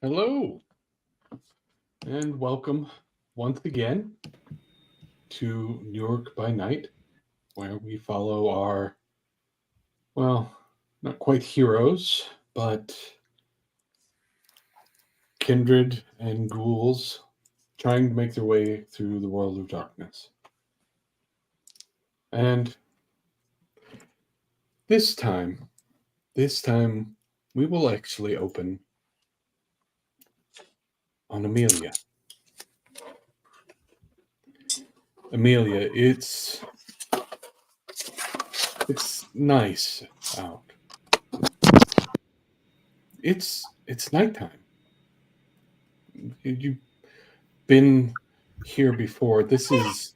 Hello, and welcome once again to Newark by Night, where we follow our, well, not quite heroes, but kindred and ghouls trying to make their way through the world of darkness. And this time, this time, we will actually open on Amelia. Amelia, it's nice out. It's nighttime. You've been here before. This is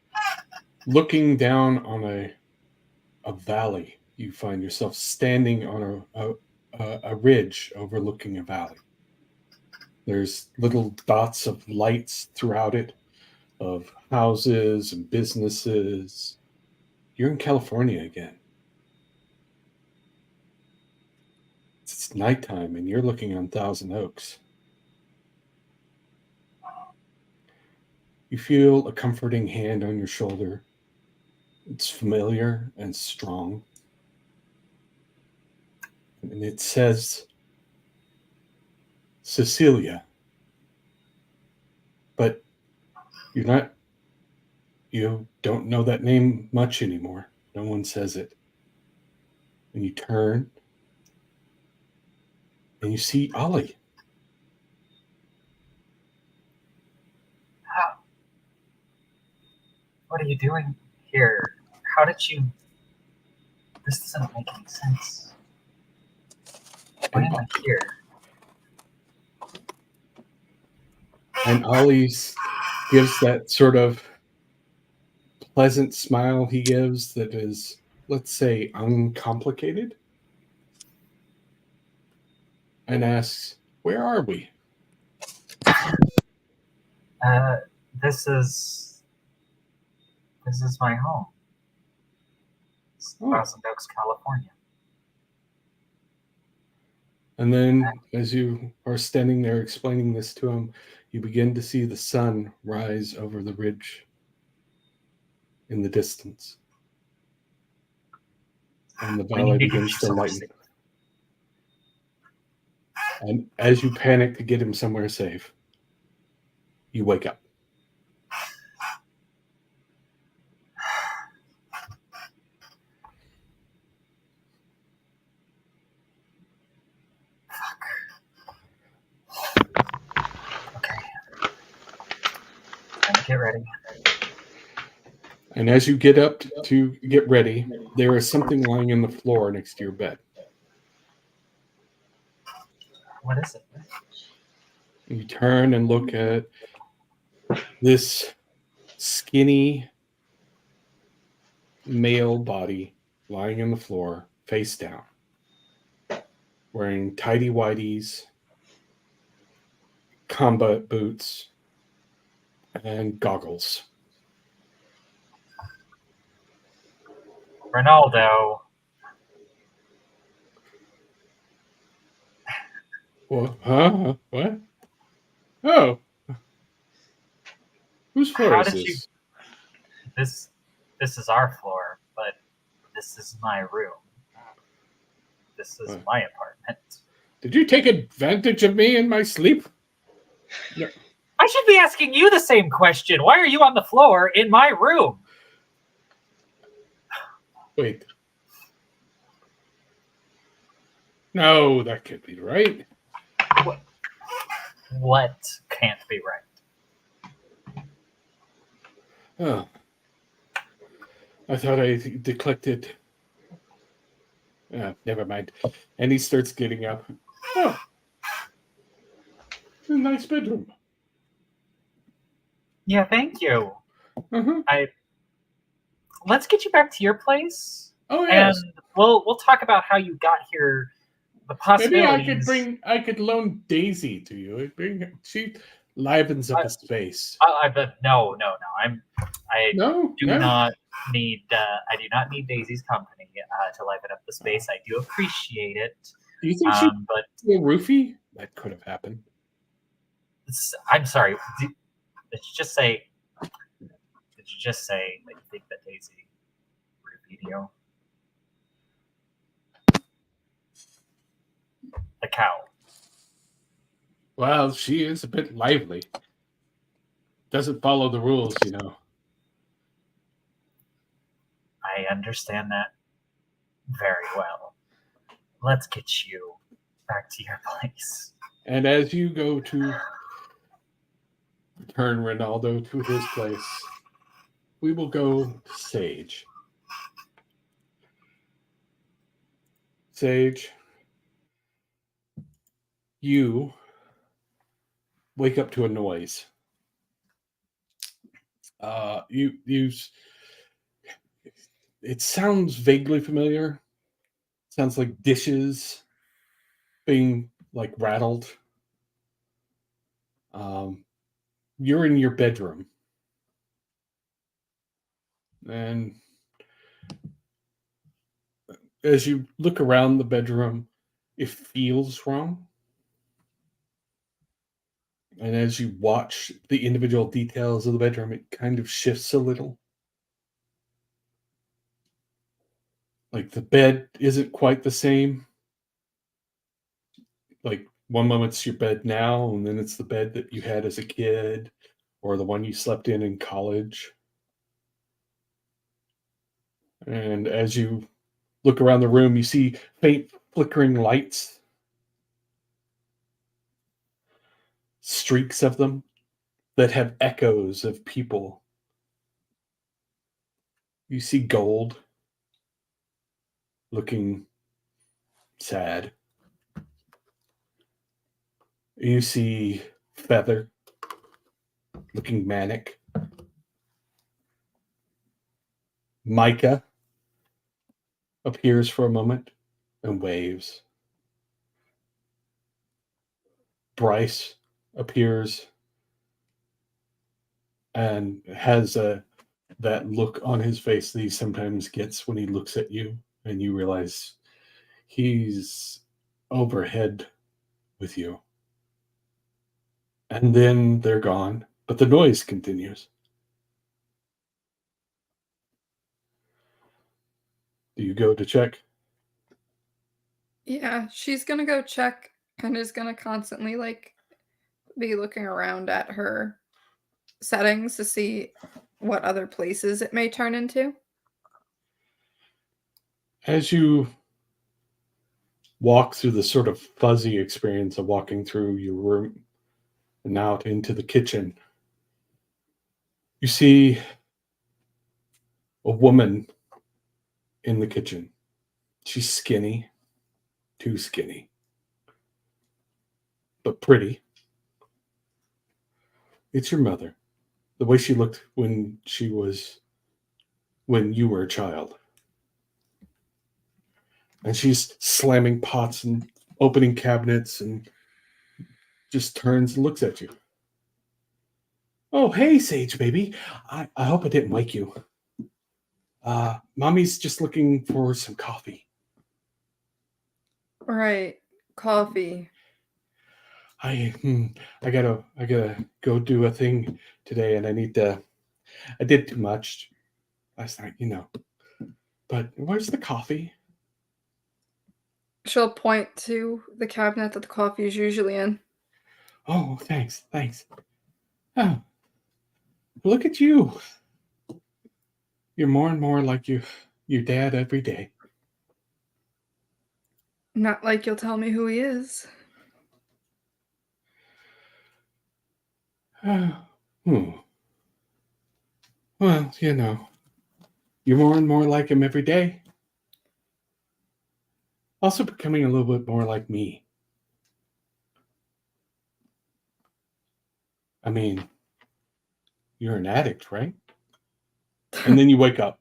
looking down on a valley. You find yourself standing on a ridge overlooking a valley. There's little dots of lights throughout it, of houses and businesses. You're in California again. It's nighttime and you're looking on Thousand Oaks. You feel a comforting hand on your shoulder. It's familiar and strong. And it says Cecilia. But you don't know that name much anymore. No one says it. And you turn and you see Ollie. What are you doing here? How did you... This doesn't make any sense. Why am I here? And Ollie gives that sort of pleasant smile he gives that is, let's say, uncomplicated. And asks, "Where are we?" This is my home. It's Thousand Oaks, California. And then, as you are standing there explaining this to him, you begin to see the sun rise over the ridge in the distance. And the valley begins to lighten. And as you panic to get him somewhere safe, you wake up. Get ready. And as you get up to get ready, there is something lying on the floor next to your bed. What is it? You turn and look at this skinny male body lying on the floor, face down, wearing tidy whities, combat boots, and goggles. Ronaldo. Well, huh? What? Oh. Whose floor is this? This is our floor, but this is my room. This is my apartment. Did you take advantage of me in my sleep? No. I should be asking you the same question. Why are you on the floor in my room? Wait. No, that can't be right. What can't be right? Oh. I thought I neglected. Never mind. And he starts getting up. Oh. It's a nice bedroom. Yeah, thank you. Mm-hmm. Let's get you back to your place. Oh yes. And we'll talk about how you got here. The possibilities. Maybe I could loan Daisy to you. She livens up a space. No. I do not need Daisy's company to liven up the space. I do appreciate it. Do you think she? But a roofie? That could have happened. I'm sorry. Did you just say? Did you just say that you think that Daisy wrote a video? The cow. Well, she is a bit lively. Doesn't follow the rules, you know. I understand that very well. Let's get you back to your place. And as you go to return Ronaldo to his place, we will go to Sage. Sage, you wake up to a noise. It sounds vaguely familiar. Sounds like dishes being like rattled. You're in your bedroom, and as you look around the bedroom, it feels wrong. And as you watch the individual details of the bedroom, it kind of shifts a little. Like the bed isn't quite the same. Like one moment it's your bed now, and then it's the bed that you had as a kid, or the one you slept in college. And as you look around the room, you see faint flickering lights, streaks of them that have echoes of people. You see gold looking sad. You see Feather looking manic. Micah appears for a moment and waves. Bryce appears and has that look on his face that he sometimes gets when he looks at you, and you realize he's overhead with you. And then they're gone, but the noise continues. Do you go to check? Yeah, she's gonna go check and is gonna constantly like be looking around at her settings to see what other places it may turn into. As you walk through the sort of fuzzy experience of walking through your room and out into the kitchen, you see a woman in the kitchen. She's skinny, too skinny, but pretty. It's your mother. The way she looked when you were a child. And she's slamming pots and opening cabinets and just turns and looks at you. Oh, hey, Sage, baby. I hope I didn't wake you. Mommy's just looking for some coffee. Right. Coffee. I gotta go do a thing today, and I did too much last night, you know. But where's the coffee? She'll point to the cabinet that the coffee is usually in. Oh, thanks. Oh, look at you. You're more and more like your dad every day. Not like you'll tell me who he is. Well, you know, you're more and more like him every day. Also becoming a little bit more like me. I mean, you're an addict, right? And then you wake up.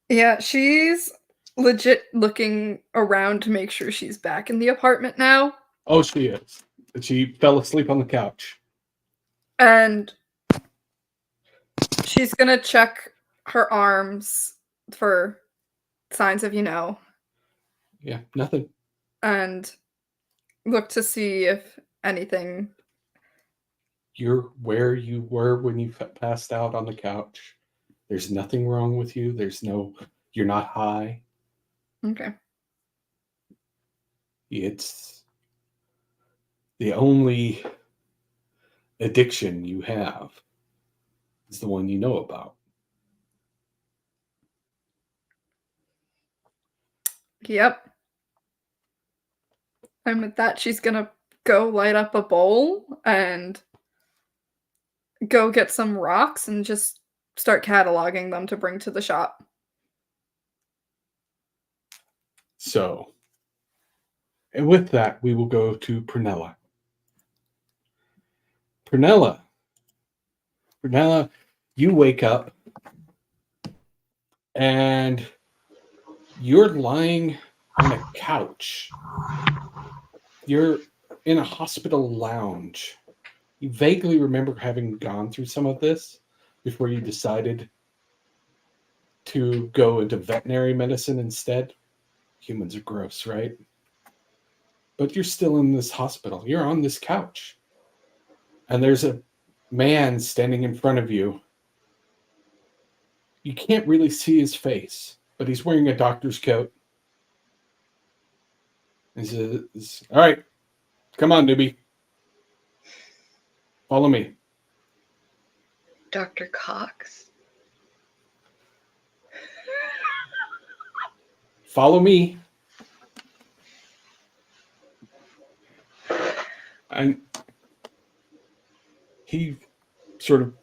Yeah, she's legit looking around to make sure she's back in the apartment now. Oh, she is. She fell asleep on the couch. And she's gonna check her arms for signs of, Yeah, nothing. And look to see if anything. You're where you were when you passed out on the couch. There's nothing wrong with you. You're not high. Okay. It's the only addiction you have is the one you know about. Yep. And with that, she's gonna go light up a bowl and go get some rocks and just start cataloging them to bring to the shop. So, and with that, we will go to Prunella. Prunella, you wake up and you're lying on a couch. You're in a hospital lounge. You vaguely remember having gone through some of this before you decided to go into veterinary medicine instead. Humans are gross, right? But you're still in this hospital. You're on this couch. And there's a man standing in front of you. You can't really see his face, but he's wearing a doctor's coat. He says, "All right, come on, newbie. Follow me." Dr. Cox? Follow me. And he sort of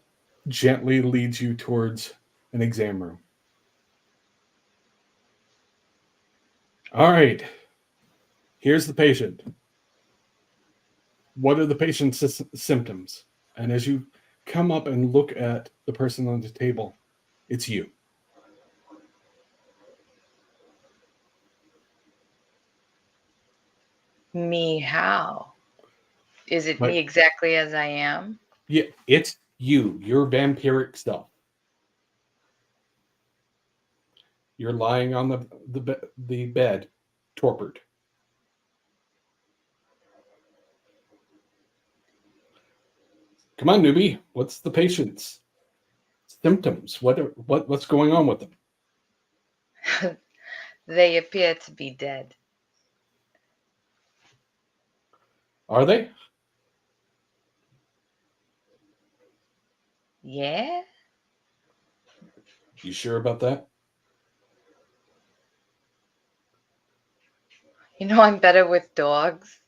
gently leads you towards an exam room. All right. Here's the patient. What are the patient's symptoms? And as you come up and look at the person on the table, it's you. Me how? Is it Like- me exactly as I am? Yeah, it's you, your vampiric self. You're lying on the bed, torpid. Come on, newbie. What's the patient's symptoms? What's going on with them? They appear to be dead. Are they? Yeah? You sure about that? You know I'm better with dogs.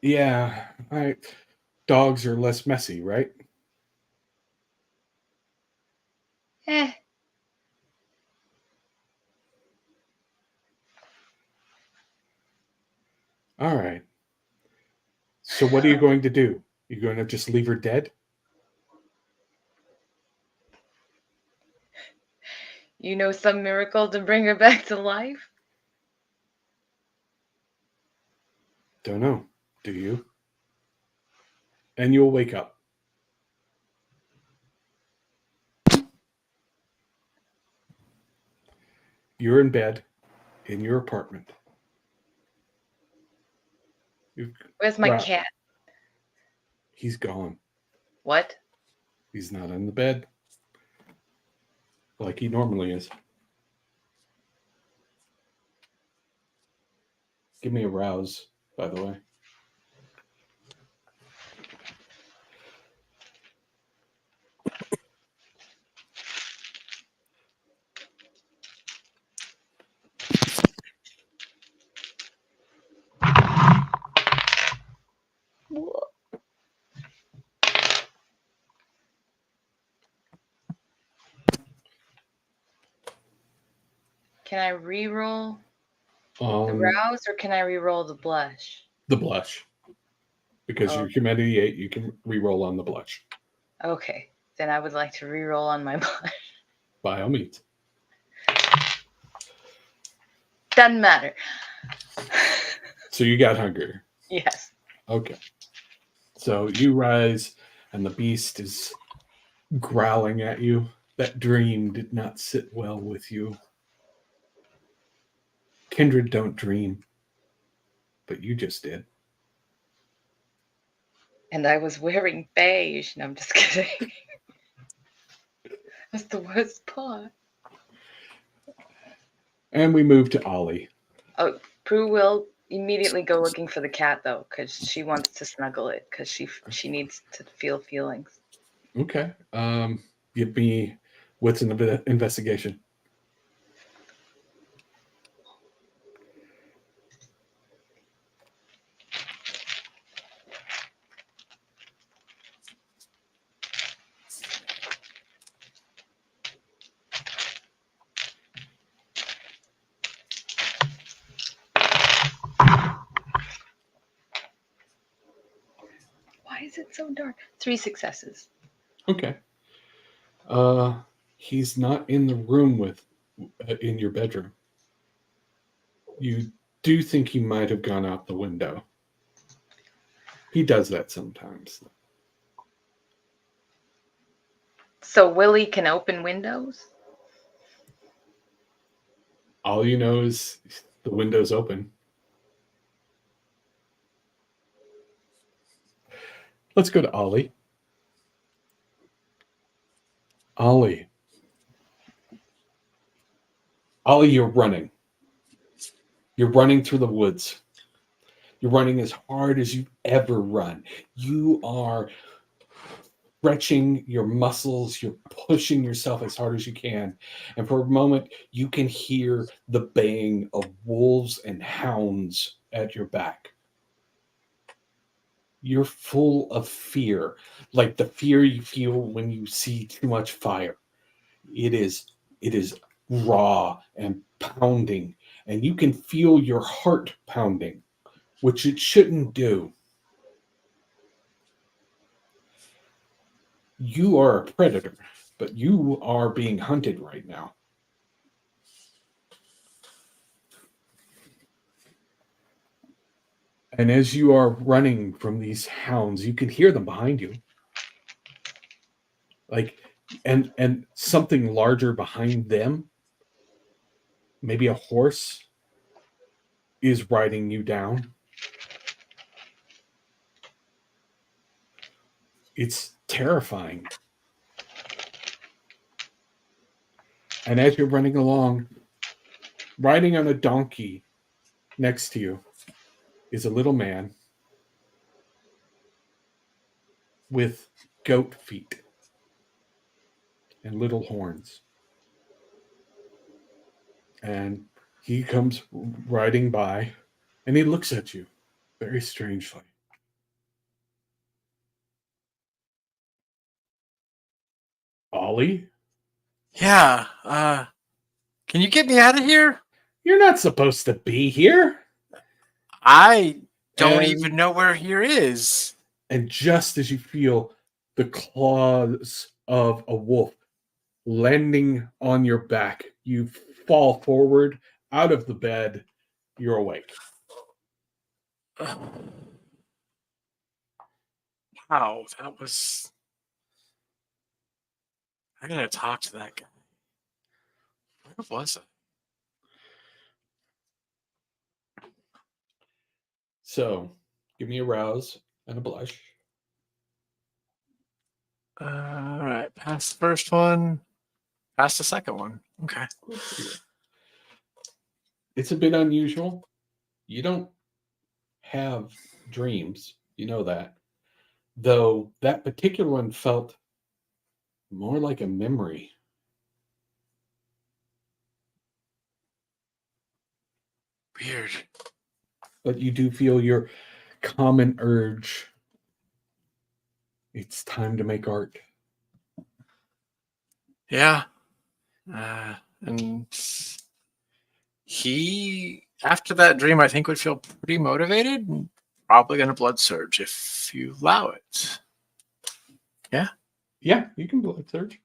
Yeah, dogs are less messy, right? Eh. All right. So what are you going to do? You're going to just leave her dead? You know some miracle to bring her back to life? Don't know. Do you? And you'll wake up. You're in bed in your apartment. Where's my Wow. cat? He's gone. What? He's not in the bed like he normally is. Give me a rouse, by the way. Can I re-roll the rouse or can I re-roll the blush? The blush. Because you're humanity 8, you can re-roll on the blush. Okay. Then I would like to re-roll on my blush. By all means. Doesn't matter. So you got hunger. Yes. Okay. So you rise, and the beast is growling at you. That dream did not sit well with you. Kindred don't dream, but you just did. And I was wearing beige. No, I'm just kidding. That's the worst part. And we move to Ollie. Oh, Prue will immediately go looking for the cat though, because she wants to snuggle it, because she needs to feel feelings. Okay. Give me what's in the investigation. Why is it so dark? 3 successes. Okay. He's not in the room in your bedroom. You do think he might have gone out the window. He does that sometimes. So Willie can open windows? All you know is the window's open. Let's go to Ollie. Ollie, you're running. You're running through the woods. You're running as hard as you've ever run. You are stretching your muscles. You're pushing yourself as hard as you can. And for a moment, you can hear the baying of wolves and hounds at your back. You're full of fear, like the fear you feel when you see too much fire. It is raw and pounding, and you can feel your heart pounding, which it shouldn't do. You are a predator, but you are being hunted right now. And as you are running from these hounds, you can hear them behind you. Like, and something larger behind them, maybe a horse, is riding you down. It's terrifying. And as you're running along, riding on a donkey next to you is a little man with goat feet and little horns. And he comes riding by and he looks at you very strangely. Ollie? Yeah, can you get me out of here? You're not supposed to be here. I don't And- even know where here is. And just as you feel the claws of a wolf landing on your back, you fall forward out of the bed. You're awake. Wow, that was... I gotta talk to that guy. Where was it? So, give me a rouse and a blush. All right, pass the first one. Pass the second one. Okay. It's a bit unusual. You don't have dreams. You know that. Though that particular one felt more like a memory. Weird. But you do feel your common urge. It's time to make art. Yeah. And he, after that dream, I think would feel pretty motivated and probably going to blood surge if you allow it. Yeah? Yeah, you can blood surge.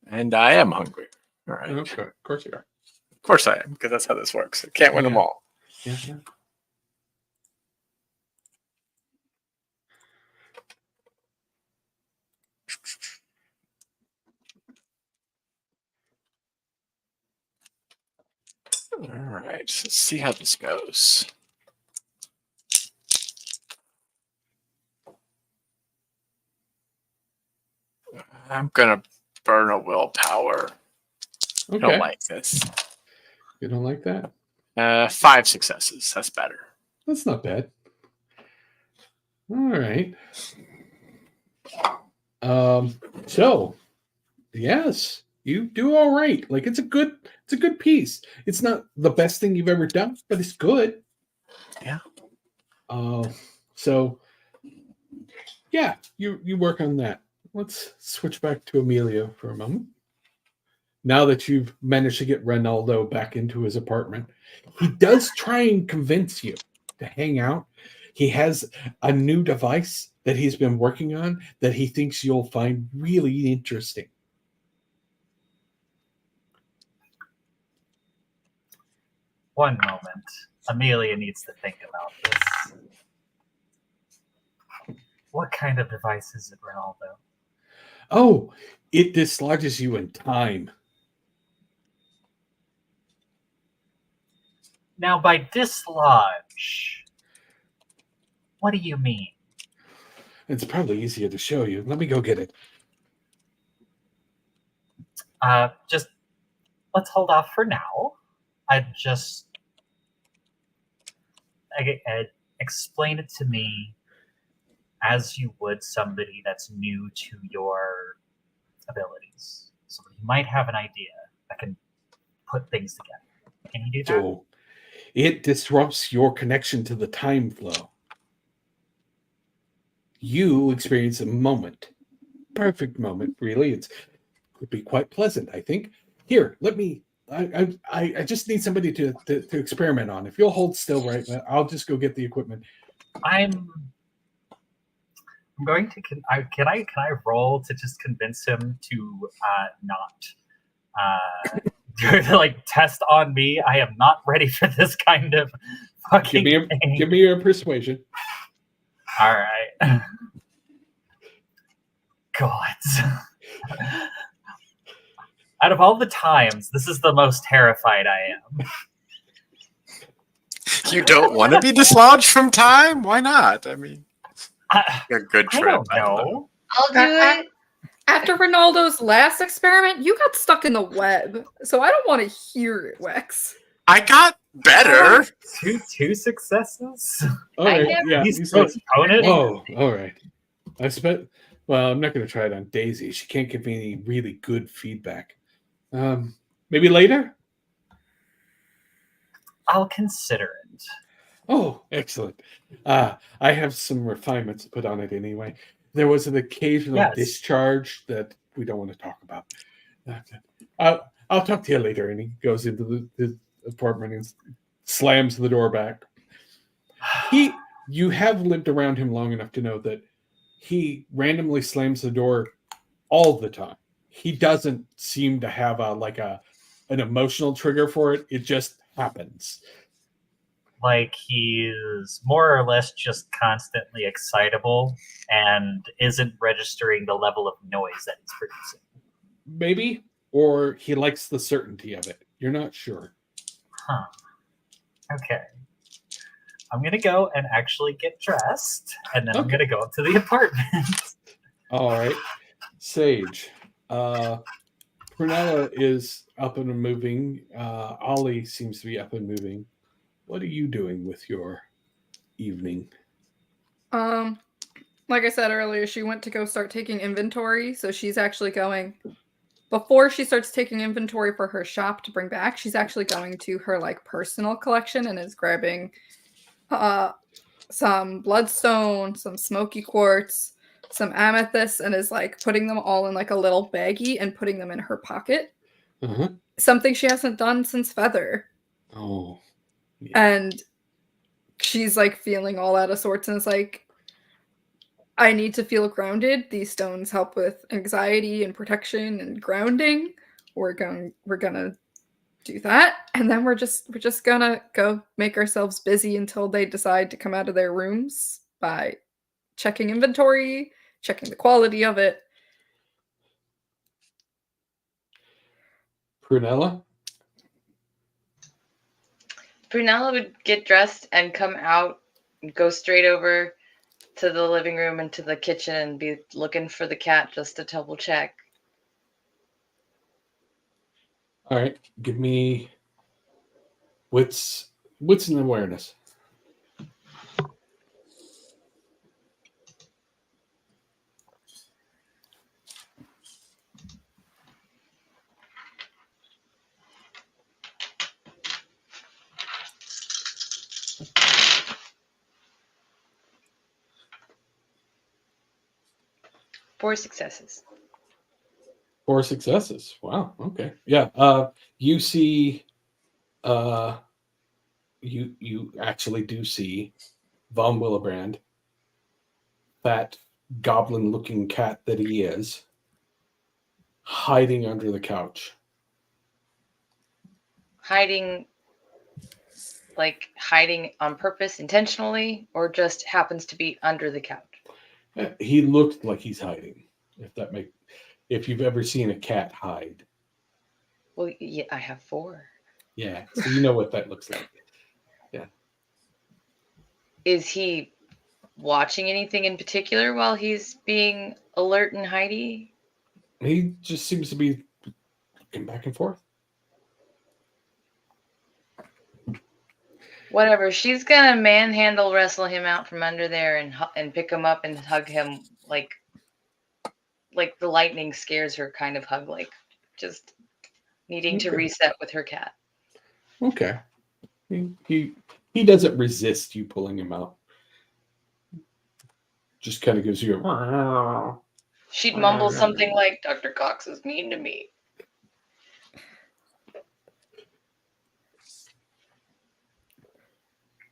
And I am hungry. All right. Okay, of course you are. Of course I am, because that's how this works. I can't win them all. Yeah, yeah. All right, let's see how this goes. I'm gonna burn a willpower. I Okay. don't like this. You don't like that? 5 successes. That's better. That's not bad. All right. So yes, you do all right. Like it's a good piece. It's not the best thing you've ever done, but it's good. Yeah. So yeah, you work on that. Let's switch back to Amelia for a moment. Now that you've managed to get Ronaldo back into his apartment, he does try and convince you to hang out. He has a new device that he's been working on that he thinks you'll find really interesting. One moment. Amelia needs to think about this. What kind of device is it, Ronaldo? Oh, it dislodges you in time. Now, by dislodge, what do you mean? It's probably easier to show you. Let me go get it. Just let's hold off for now. Explain it to me as you would somebody that's new to your abilities. So you might have an idea that can put things together. Can you do that? So it disrupts your connection to the time flow. You experience a moment. Perfect moment, really. It could be quite pleasant, I think. Here, let me. I just need somebody to experiment on. If you'll hold still, right, I'll just go get the equipment. I'm going to. Can I roll to just convince him to not like test on me? I am not ready for this kind of fucking thing. Give me your persuasion. All right. God. Out of all the times, this is the most terrified I am. You don't want to be dislodged from time? Why not? I mean, a good I trip. don't know. I'll do it. After Ronaldo's last experiment, you got stuck in the web. So I don't want to hear it, Wex. I got better. Two successes. All right, I yeah. He's He's like, postponed. oh, all right. Well, I'm not going to try it on Daisy. She can't give me any really good feedback. Maybe later? I'll consider it. Oh, excellent. I have some refinements to put on it anyway. There was an occasional discharge that we don't want to talk about. I'll talk to you later. And he goes into the apartment and slams the door back. You have lived around him long enough to know that he randomly slams the door all the time. He doesn't seem to have an emotional trigger for it. It just happens. Like he's more or less just constantly excitable and isn't registering the level of noise that he's producing. Maybe, or he likes the certainty of it. You're not sure. Huh. Okay. I'm going to go and actually get dressed, and then I'm going to go up to the apartment. All right. Sage. Prunella is up and moving. Ollie seems to be up and moving. What are you doing with your evening? Like I said earlier, she went to go start taking inventory. So she's actually going, before she starts taking inventory for her shop to bring back, she's actually going to her like personal collection and is grabbing some bloodstone, some smoky quartz, some amethyst, and is like putting them all in like a little baggie and putting them in her pocket. Uh-huh. Something she hasn't done since Feather. Oh. Yeah. And she's like feeling all out of sorts and is like, I need to feel grounded. These stones help with anxiety and protection and grounding. We're gonna do that, and then we're just gonna go make ourselves busy until they decide to come out of their rooms by checking inventory, checking the quality of it. Prunella? Prunella would get dressed and come out and go straight over to the living room and to the kitchen and be looking for the cat just to double check. All right, give me wits and awareness. Four successes. 4 successes. Wow. Okay. Yeah. You see. You actually do see Von Willebrand, that goblin-looking cat that he is, hiding under the couch. Hiding on purpose, intentionally, or just happens to be under the couch? He looked like he's hiding. If you've ever seen a cat hide. Well, yeah, I have 4. Yeah. So you know what that looks like. Is he watching anything in particular while he's being alert and hidey? He just seems to be looking back and forth. Whatever. She's gonna manhandle wrestle him out from under there and pick him up and hug him like the lightning scares her kind of hug, like just needing to Okay. reset with her cat. Okay. He doesn't resist you pulling him out. Just kind of gives you a. She'd mumble something like, "Dr. Cox is mean to me."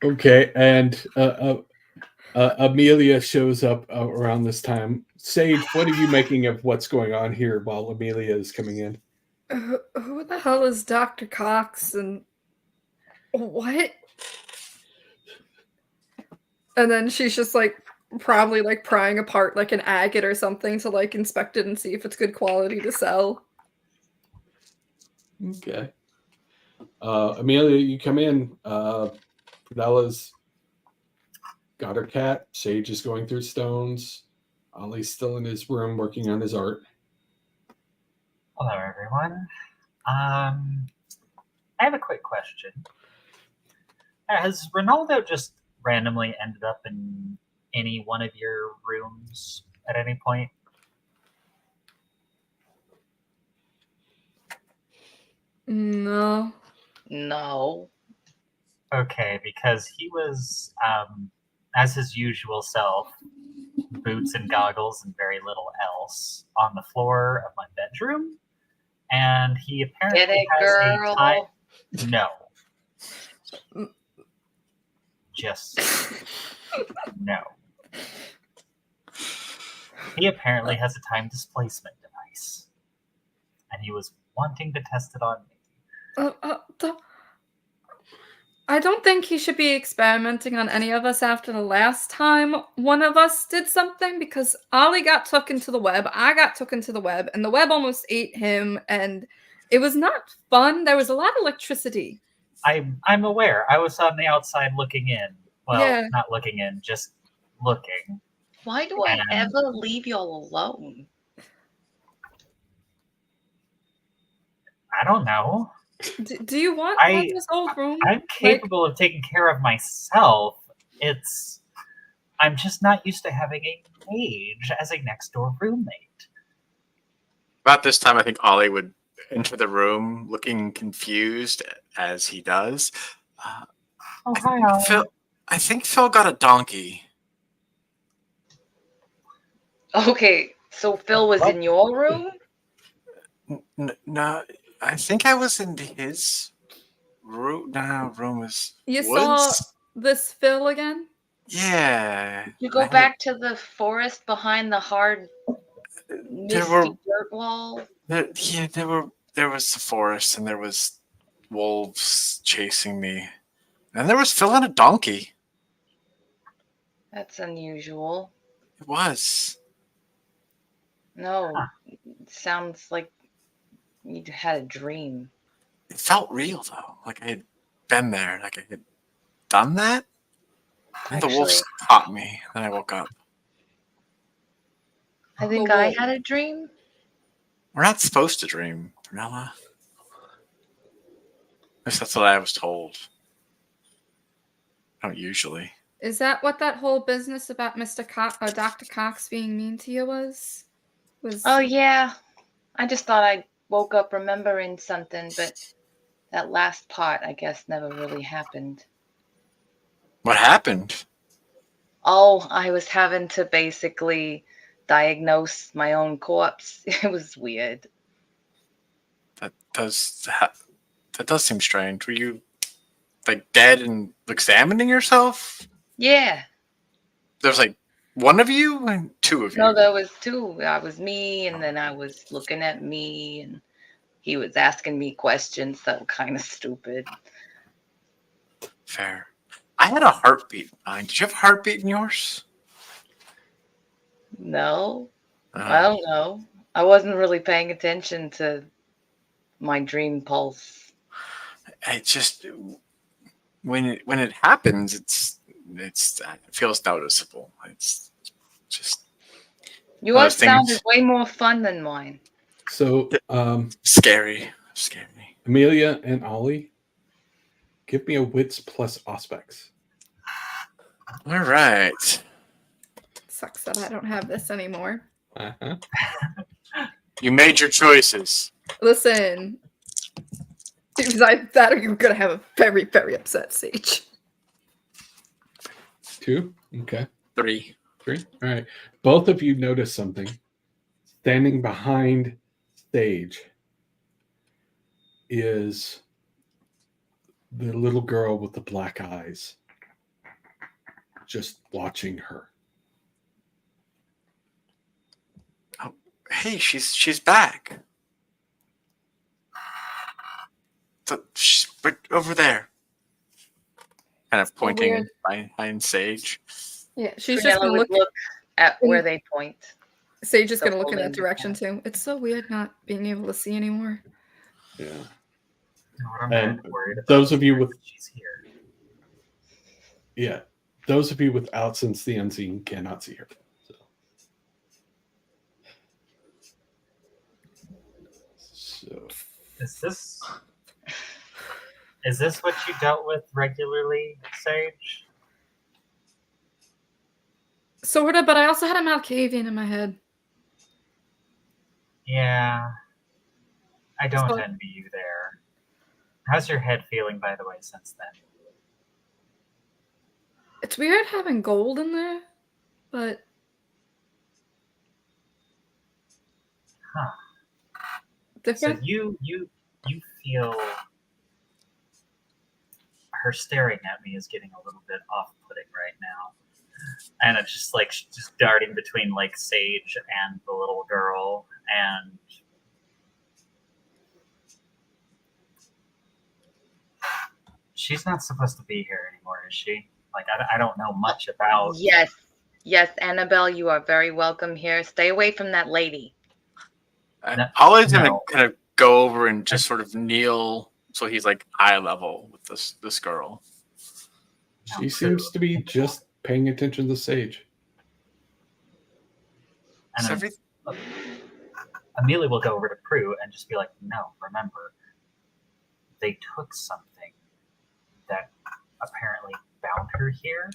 Okay, and Amelia shows up around this time. Sage, what are you making of what's going on here while Amelia is coming in? Who the hell is Dr. Cox and what? And then she's just like probably like prying apart like an agate or something to like inspect it and see if it's good quality to sell. Okay. Amelia, you come in. Prenella's got her cat. Sage is going through stones. Ollie's still in his room working on his art. Hello, everyone. I have a quick question. Has Ronaldo just randomly ended up in any one of your rooms at any point? No. No. Okay, because he was, as his usual self, boots and goggles and very little else, on the floor of my bedroom, and he apparently Get it, has girl. a time. No. Just no. He apparently has a time displacement device, and he was wanting to test it on me. I don't think he should be experimenting on any of us after the last time one of us did something, because Ollie got took into the web, I got took into the web, and the web almost ate him, and it was not fun. There was a lot of electricity. I'm aware. I was on the outside looking in. Well, Yeah. not looking in, just looking. Why do I ever leave y'all alone? I don't know. Do you want this old room? I'm capable of taking care of myself. I'm just not used to having a mage as a next door roommate. About this time, I think Ollie would enter the room looking confused, as he does. Oh, hi, Ollie. I think Phil got a donkey. Okay, so Phil was in your room? No, I think I was in his room. No, room was You woods? saw this Phil again? Yeah. You go back to the forest behind the hard, misty dirt wall? There was the forest, and there was wolves chasing me. And there was Phil and a donkey. That's unusual. It was. No, it sounds like you had a dream. It felt real, though. Like I had been there. Like I had done that. And the wolves Actually, caught me, and I woke up. I think The I wolf. had a dream. We're not supposed to dream, Prunella. At least that's what I was told. I don't usually. Is that what that whole business about Dr. Cox being mean to you was? Oh yeah, I just thought I woke up remembering something, but that last part, I guess, never really happened. What happened? Oh, I was having to basically diagnose my own corpse. It was weird. That does seem strange. Were you like dead and examining yourself? Yeah. There's like one of you and two of you. No, there was two. I was me, and then I was looking at me, and he was asking me questions that were kind of stupid. Fair. I had a heartbeat. Did you have a heartbeat in yours? No, I don't know. I wasn't really paying attention to my dream pulse. It just when it happens, it feels noticeable. It's just Yours things- sounded way more fun than mine. So, scary. Amelia and Ollie, give me a wits plus aspects. All right. Sucks that I don't have this anymore. Uh-huh. You made your choices. Listen, because I thought you were gonna have a very, very upset Sage. 2. Okay. 3. 3. All right. Both of you notice something. Standing behind Sage is the little girl with the black eyes, just watching her. Oh, hey, she's back. She's over there. Kind of pointing behind Sage. Yeah, she's just Prunella gonna would look. at where they point. Sage is So gonna look in that holding direction back. too. It's so weird not being able to see anymore. Yeah. You know what I'm And worried about those of you is with- that she's here. Yeah. Those of you without Sense the Unseen cannot see her. So Is this what you dealt with regularly, Sage? Sorta, but I also had a Malkavian in my head. Yeah. I don't So- envy you there. How's your head feeling, by the way, since then? It's weird having gold in there, but Huh. So different. you feel her staring at me is getting a little bit off-putting right now. And it's just like she's just darting between like Sage and the little girl, and she's not supposed to be here anymore, is she? Like I don't know much about. Yes, Annabelle, you are very welcome here. Stay away from that lady. Ollie's gonna No. kind of go over and just sort of kneel, so he's like eye level with this girl. she seems to be just paying attention to Sage. And So then Amelia will go over to Prue and just be like, "No, remember, they took something that apparently bound her here.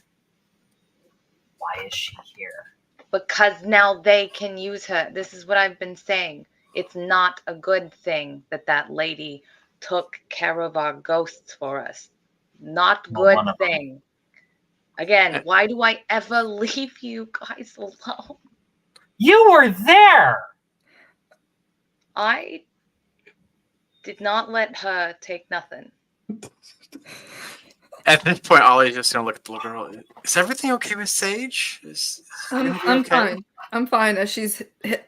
Why is she here?" Because now they can use her. This is what I've been saying. It's not a good thing that lady took care of our ghosts for us. Not Well, good one of them. thing. Again, why do I ever leave you guys alone? You were there. I did not let her take nothing. At this point, Ollie's just gonna look at the little girl. Is everything okay with Sage? Is I'm everything okay? fine. I'm fine as she's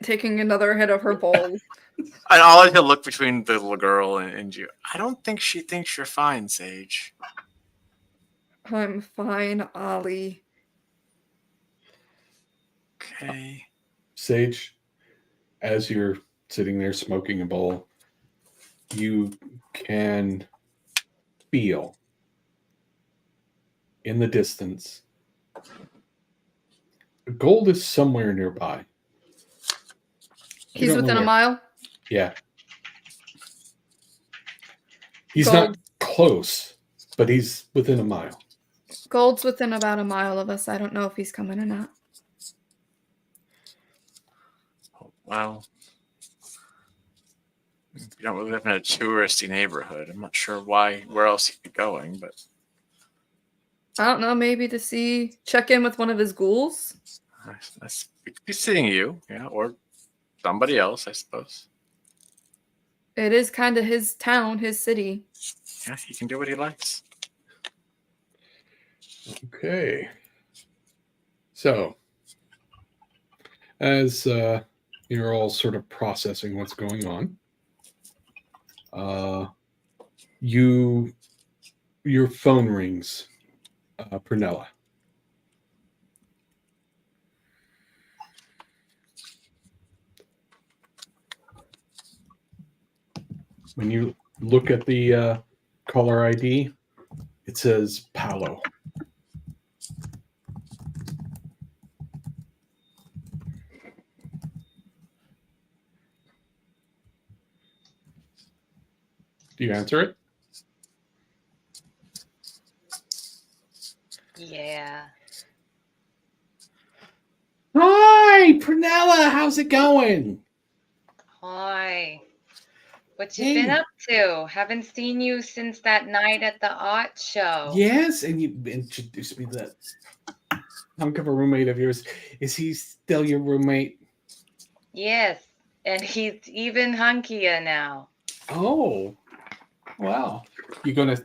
taking another hit of her bowl. And Ollie's gonna look between the little girl and you. I don't think she thinks you're fine, Sage. I'm fine, Ollie. Okay. Sage, as you're sitting there smoking a bowl, you can feel in the distance. Gold is somewhere nearby. You He's don't know within a where. mile. Yeah. He's Gold. not close, but he's within a mile. Gold's within about a mile of us. I don't know if he's coming or not. Well, you don't really live in a touristy neighborhood. I'm not sure where else he'd be going, but I don't know, maybe to check in with one of his ghouls. we could be seeing you, yeah, or somebody else, I suppose. It is kind of his town, his city. Yeah, he can do what he likes. Okay. So, as you're all sort of processing what's going on, your phone rings, Prunella. When you look at the caller ID, it says Paolo. Do you answer it? Yeah. Hi, Prunella. How's it going? Hi. What you Hey. been up to? Haven't seen you since that night at the art show. Yes, and you introduced me to that hunk of a roommate of yours. Is he still your roommate? Yes, and he's even hunkier now. Oh, wow. You gonna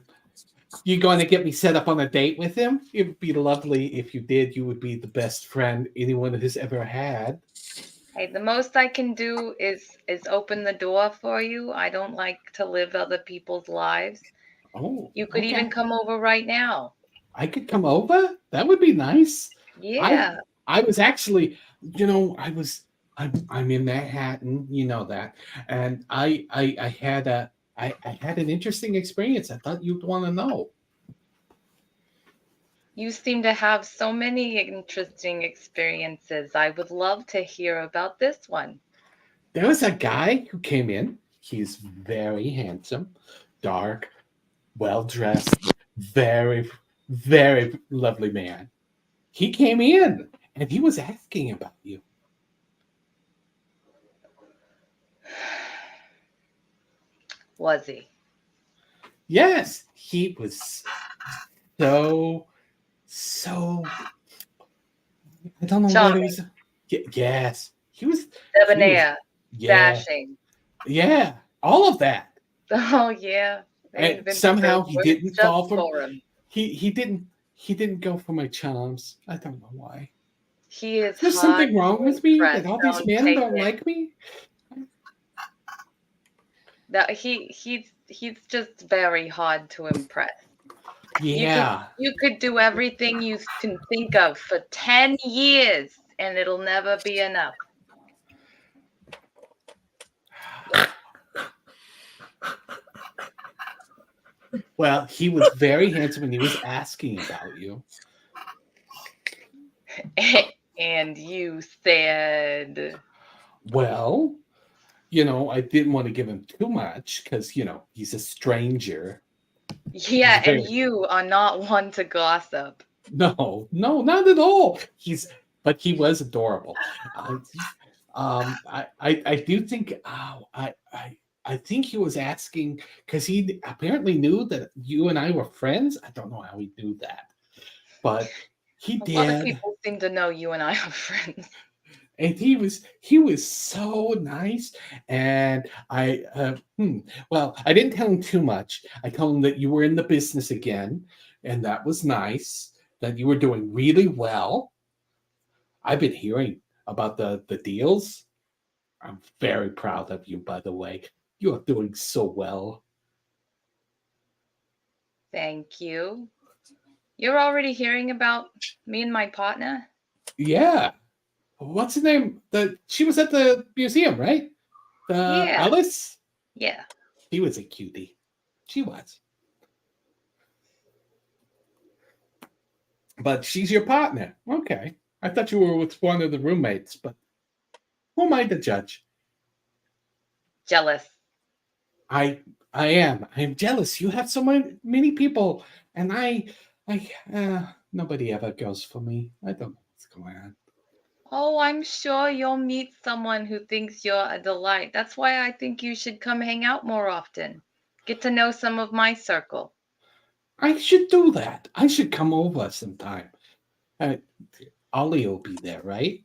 get me set up on a date with him? It would be lovely if you did. You would be the best friend anyone has ever had. Hey, the most I can do is open the door for you. I don't like to live other people's lives. Oh, You could okay. even come over right now. I could come over. That would be nice. Yeah. I was actually, I'm in Manhattan, you know that, and I had an interesting experience. I thought you'd want to know. You seem to have so many interesting experiences. I would love to hear about this one. There was a guy who came in. He's very handsome, dark, well dressed, very, very lovely man. He came in and he was asking about you. Was he? Yes, he was so I don't know what it was. Yes, he was Debonair, yeah, dashing. yeah, all of that. Oh yeah. And somehow he didn't fall for him. He didn't go for my charms. I don't know why. He is There's something wrong with me that all these men don't like me. That he's just very hard to impress. Yeah. You could do everything you can think of for 10 years and it'll never be enough. Well, he was very handsome and he was asking about you. And you said, well, I didn't want to give him too much because, he's a stranger. yeah, and you are not one to gossip. No, not at all. But he was adorable. I do think, I think he was asking because he apparently knew that you and I were friends. I don't know how he knew that, but he did. A lot of people seem to know you and I are friends. And he was so nice. And I didn't tell him too much. I told him that you were in the business again, and that was nice. That you were doing really well. I've been hearing about the deals. I'm very proud of you, by the way. You're doing so well. Thank you. You're already hearing about me and my partner? Yeah. What's her name? She was at the museum, right? Yeah. Alice? Yeah. She was a cutie. She was. But she's your partner. Okay. I thought you were with one of the roommates, but who am I to judge? Jealous. I am. I'm jealous. You have so many people, and nobody ever goes for me. I don't know what's going on. Oh, I'm sure you'll meet someone who thinks you're a delight. That's why I think you should come hang out more often. Get to know some of my circle. I should do that. I should come over sometime. Uh, Ollie will be there, right?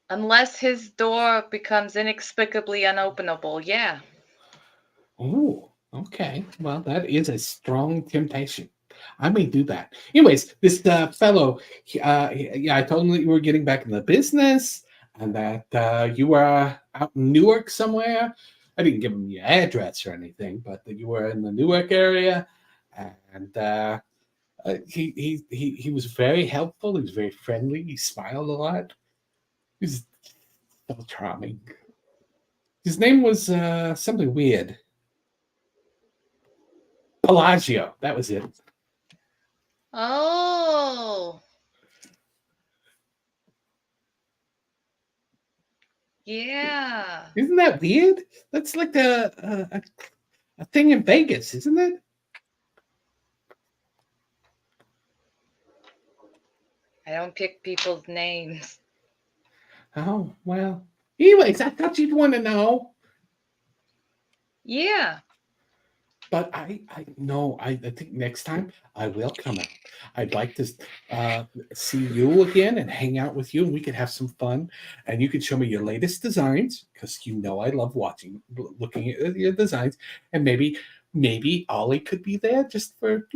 Unless his door becomes inexplicably unopenable, yeah. Oh, okay. Well, that is a strong temptation. I may do that. Anyways, this fellow, yeah, I told him that you were getting back in the business and that you were out in Newark somewhere. I didn't give him your address or anything, but that you were in the Newark area, and he was very helpful. He was very friendly. He smiled a lot. He was so charming. His name was something weird. Pelagio. That was it. Oh. Yeah. Isn't that weird? That's like a thing in Vegas, isn't it? I don't pick people's names. Oh, well. Anyways, I thought you'd want to know. Yeah. But I think next time I will come out. I'd like to see you again and hang out with you, and we could have some fun. And you could show me your latest designs, because you know I love looking at your designs. And maybe Ollie could be there just for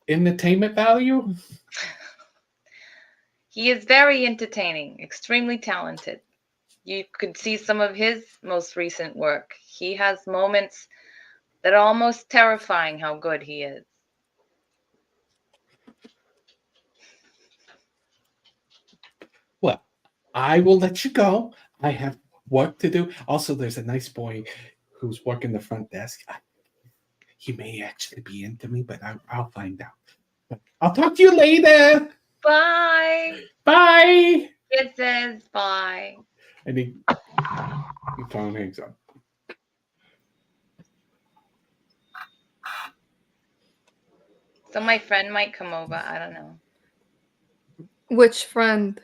entertainment value. He is very entertaining, extremely talented. You could see some of his most recent work. He has moments that are almost terrifying how good he is. Well, I will let you go. I have work to do. Also, there's a nice boy who's working the front desk. He may actually be into me, but I'll find out. But I'll talk to you later. Bye. Bye. Kisses. Bye. And he phone hangs up. So my friend might come over. I don't know. Which friend?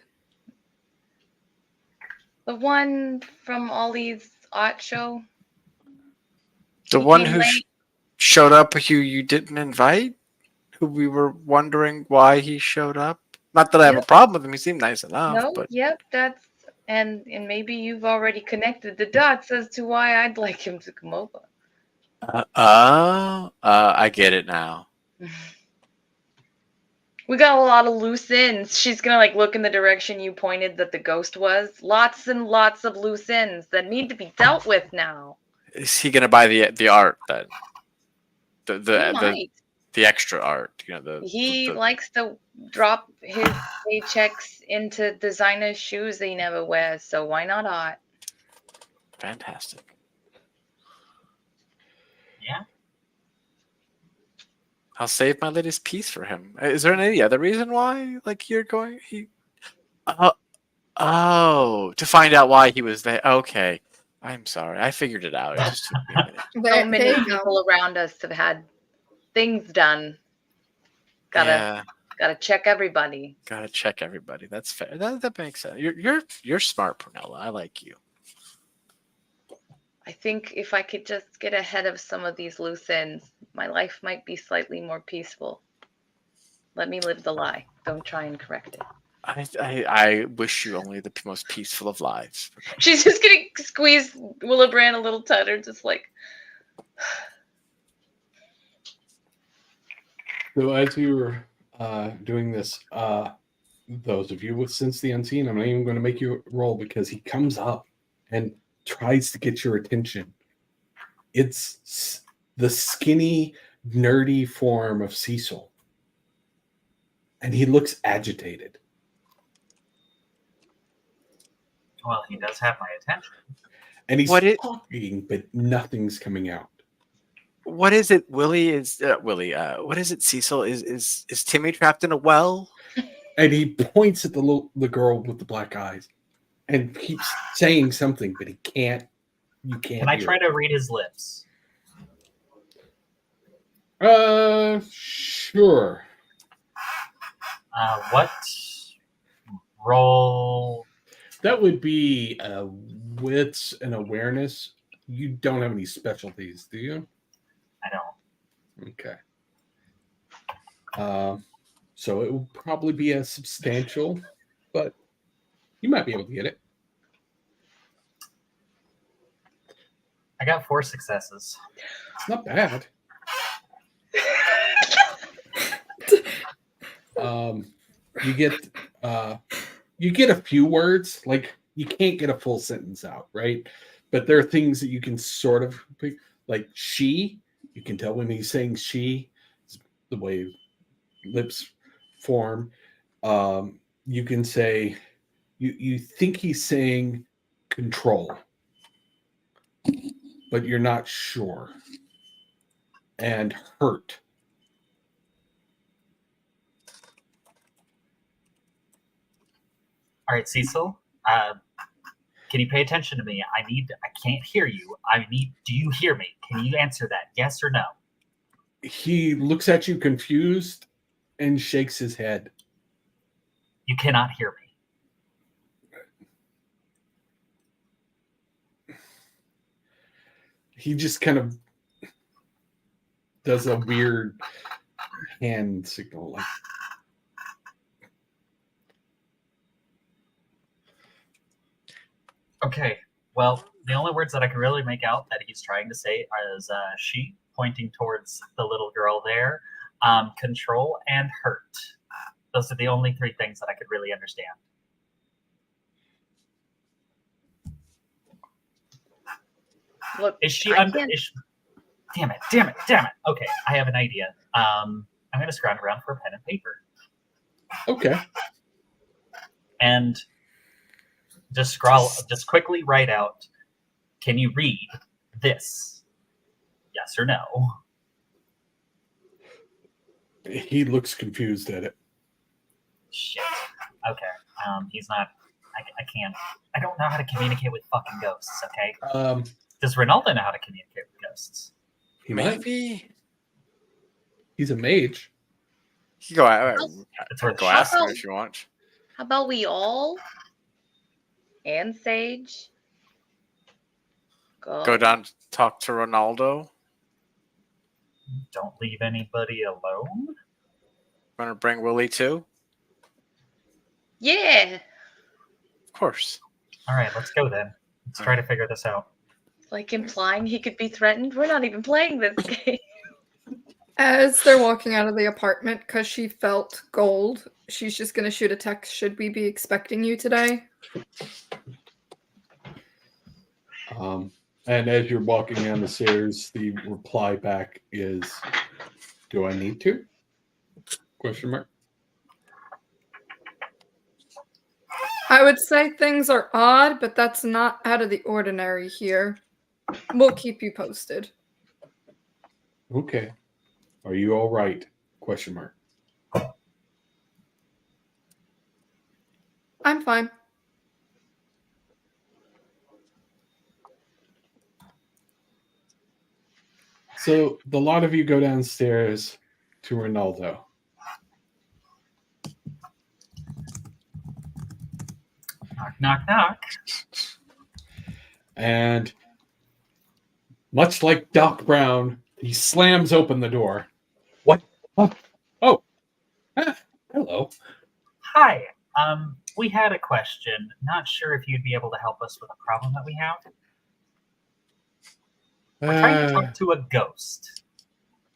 The one from Ollie's art show. The He one came who late. showed up who you didn't invite? Who we were wondering why he showed up? Not that I have a Yep. problem with him. He seemed nice enough, No, but yep, that's and maybe you've already connected the dots as to why I'd like him to come over. I get it now. We got a lot of loose ends. She's gonna like look in the direction you pointed that the ghost was. Lots and lots of loose ends that need to be dealt with now. Is he gonna buy the art then? He The might. the extra art, He likes to drop his paychecks into designer shoes that he never wears, so why not art? fantastic. Yeah. I'll save my latest piece for him. Is there any other reason why? Like you're going? Oh, to find out why he was there. Okay, I'm sorry. I figured it out. It just took me a minute. So many There you go. people around us have had things done. Yeah, Gotta check everybody. gotta check everybody. That's fair. That makes sense. You're smart, Prunella. I like you. I think if I could just get ahead of some of these loose ends, my life might be slightly more peaceful. Let me live the lie. Don't try and correct it. I wish you only the most peaceful of lives. She's just gonna squeeze Willibrand a little tighter, just like. So as we were doing this, those of you with Sense the Unseen, I'm not even going to make you roll because he comes up and tries to get your attention. It's the skinny, nerdy form of Cecil. And he looks agitated. Well, he does have my attention. And he's What talking, but nothing's coming out. What is it, Willie? What is it, Cecil? Is Timmy trapped in a well? And he points at the girl with the black eyes and keeps saying something, but he can't. You can't. Can I hear try it. to read his lips? Sure. What roll? That would be wits and awareness. You don't have any specialties, do you? I don't. Okay. So it will probably be a substantial, but you might be able to get it. I got 4 successes. It's not bad. You get a few words. Like you can't get a full sentence out, right? But there are things that you can sort of pick, like she. You can tell when he's saying she, the way lips form. You can say you think he's saying control, but you're not sure. And hurt. All right, Cecil. Can you pay attention to me? I can't hear you. Do you hear me? Can you answer that? Yes or no? He looks at you confused and shakes his head. You cannot hear me. He just kind of does a weird hand signal, like. Okay. Well, the only words that I can really make out that he's trying to say is she, pointing towards the little girl there, control, and hurt. Those are the only 3 things that I could really understand. Look, Is she I under? can't- Damn it! Okay, I have an idea. I'm going to scrounge around for a pen and paper. Okay. And just quickly write out, can you read this? Yes or no? He looks confused at it. Shit. Okay. He's not. I can't. I don't know how to communicate with fucking ghosts. Okay. Does Ronaldo know how to communicate with ghosts? He might. Maybe. He's a mage. You go, It's worth go a ask him shot. if you want. How about we all and Sage Go down to talk to Ronaldo. Don't leave anybody alone. Want to bring Willie too? Yeah, Of course. All right, let's go then. Let's try to figure this out. like implying he could be threatened. We're not even playing this game. As they're walking out of the apartment, because she felt gold, she's just going to shoot a text. Should we be expecting you today? And as you're walking down the stairs, the reply back is, "Do I need to?" Question mark. I would say things are odd, but that's not out of the ordinary here. We'll keep you posted. Okay. Are you all right? Question mark. I'm fine. So the lot of you go downstairs to Ronaldo. Knock, knock, knock. And much like Doc Brown, he slams open the door. What? Oh. Ah, hello. Hi. We had a question. Not sure if you'd be able to help us with a problem that we have. We're trying to talk to a ghost.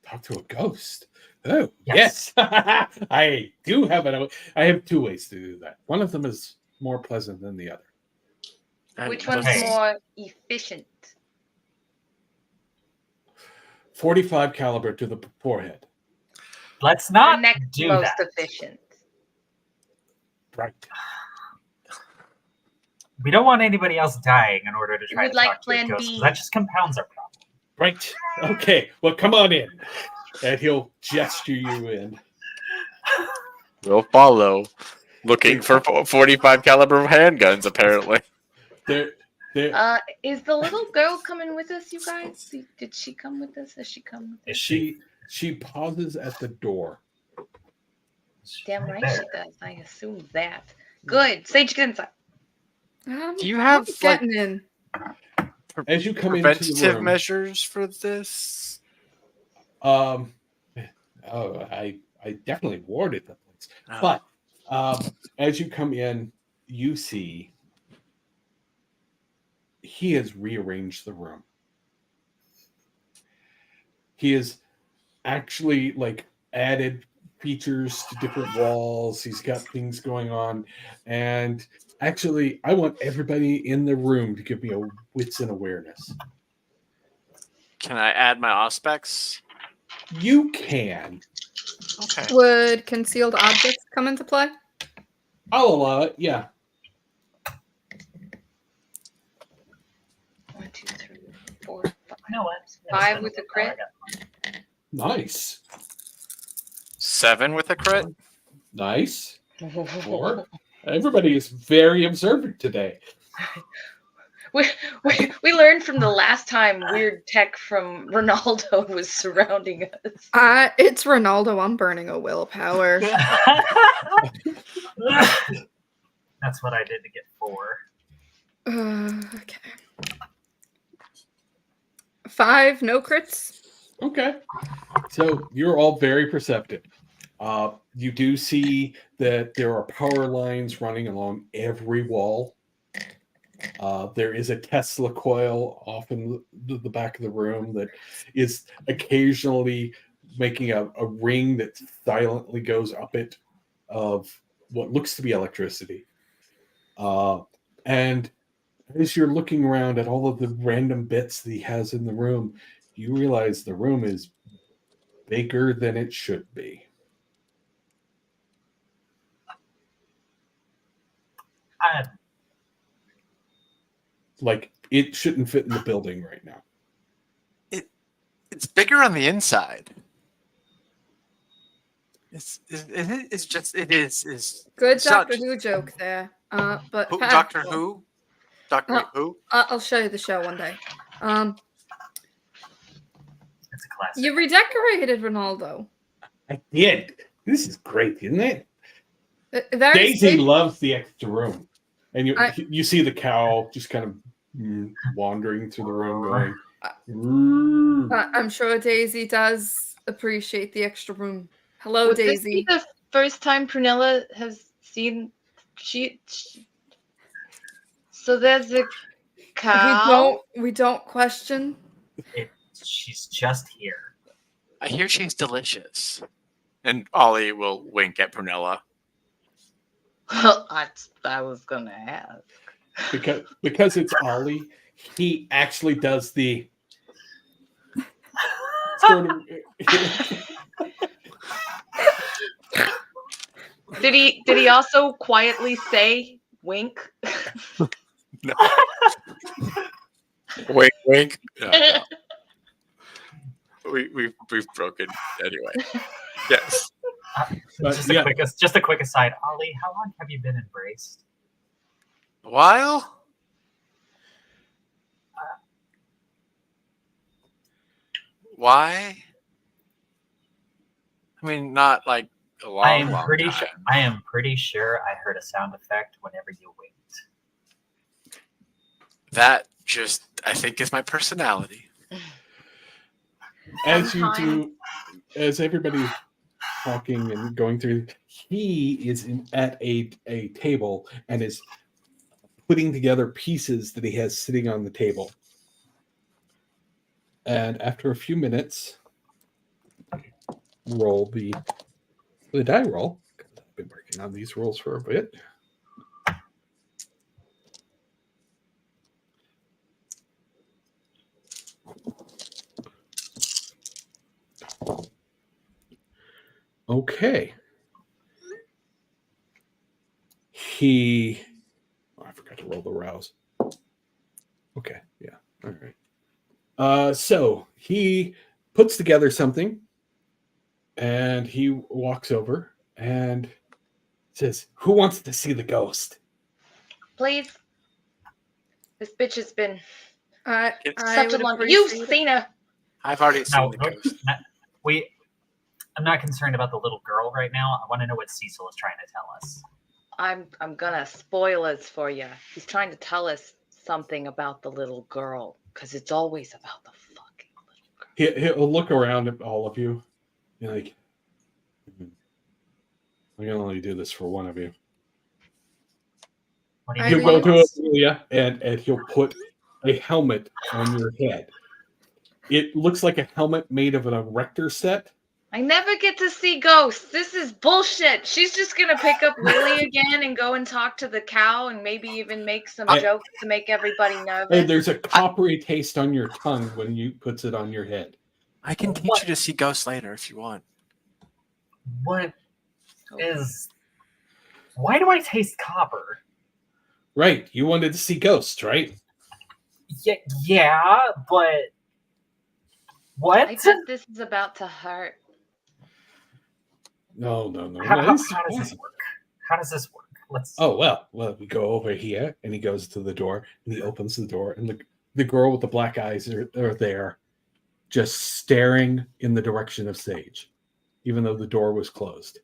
Talk to a ghost. Oh, Yes. yes. I do have it. I have 2 ways to do that. One of them is more pleasant than the other. Which one's Okay. more efficient? 45 caliber to the forehead. Let's The not next do most that. efficient. Right. We don't want anybody else dying in order to You try would to like talk to a plan ghost. B. 'Cause that just compounds our problem. Right. Okay. Well, come on in. And he'll gesture you in. We'll follow. Looking for 45 caliber handguns, apparently. There. Is the little girl coming with us, you guys? Did she come with us? Has she come with us? She pauses at the door. Damn Right right there. she does. I assume that. Good. Sage, get inside. Do you have like getting in? As you come into the preventative room, measures for this? I definitely warded the place. Oh. But as you come in, you see he has rearranged the room. He has actually like added features to different walls. He's got things going on. And actually, I want everybody in the room to give me a wits and awareness. Can I add my aspects? You can. Okay. Would concealed objects come into play? I'll allow it. Yeah. 1, 2, 3, 4, 5. You know what? 5 with a crit. Nice. 7 with a crit. Nice. 4. Everybody is very observant today. We learned from the last time weird tech from Ronaldo was surrounding us. It's Ronaldo. I'm burning a willpower. That's what I did to get 4. Okay. 5, no crits. Okay. So you're all very perceptive. You do see that there are power lines running along every wall. There is a Tesla coil off in the back of the room that is occasionally making a ring that silently goes up it of what looks to be electricity. And as you're looking around at all of the random bits that he has in the room, you realize the room is bigger than it should be. Like, it shouldn't fit in the building right now. It's bigger on the inside. It's Good it's not Doctor Who joke there. But who, Pat, Doctor Who? Doctor Who? I'll show you the show one day. It's a classic. You redecorated Ronaldo. I did. This is great, isn't it? Very Daisy safe. loves the extra room. And I- you see the cow just kind of wandering through the room going, I'm sure Daisy does appreciate the extra room. Hello, Would this Daisy. be the first time Prunella has seen she So there's a cow. We don't question. She's just here. I hear she's delicious. And Ollie will wink at Prunella. I was gonna ask. because it's Ollie, he actually does the sort of. Did he also quietly say wink? No. Wink, wink. No. We've broken anyway. Yes. Just a quick aside. Ollie, how long have you been embraced? A while? Why? I mean, not like a long, I am long pretty time. sure. I am pretty sure I heard a sound effect whenever you winked. That just, I think, is my personality. As you do, as everybody's talking and going through, he is at a table and is putting together pieces that he has sitting on the table. And after a few minutes, roll the die roll. I've been working on these rolls for a bit. Okay. I forgot to roll the rouse. Okay, yeah. All right. So he puts together something, and he walks over and says, "Who wants to see the ghost?" Please. This bitch has been I such a would long. You've appreciate it. seen her. I've already seen No, the ghost. I'm not concerned about the little girl right now. I want to know what Cecil is trying to tell us. I'm gonna spoilers for you. He's trying to tell us something about the little girl, because it's always about the fucking little girl. He'll look around at all of you. You're like, I can only do this for one of you. What do I you He'll mean? go to Amelia, and he'll put a helmet on your head. It looks like a helmet made of an erector set. I never get to see ghosts. This is bullshit. She's just gonna pick up Lily again and go and talk to the cow and maybe even make some jokes to make everybody nervous. And there's a coppery taste on your tongue when you puts it on your head. I can teach you to see ghosts later if you want. What is? Why do I taste copper? Right. You wanted to see ghosts, right? Yeah, but what? I think this is about to hurt. No. How Nice. does this work? How does this work? Let's. Oh, well, we go over here, and he goes to the door, and he opens the door, and the girl with the black eyes are there, just staring in the direction of Sage, even though the door was closed.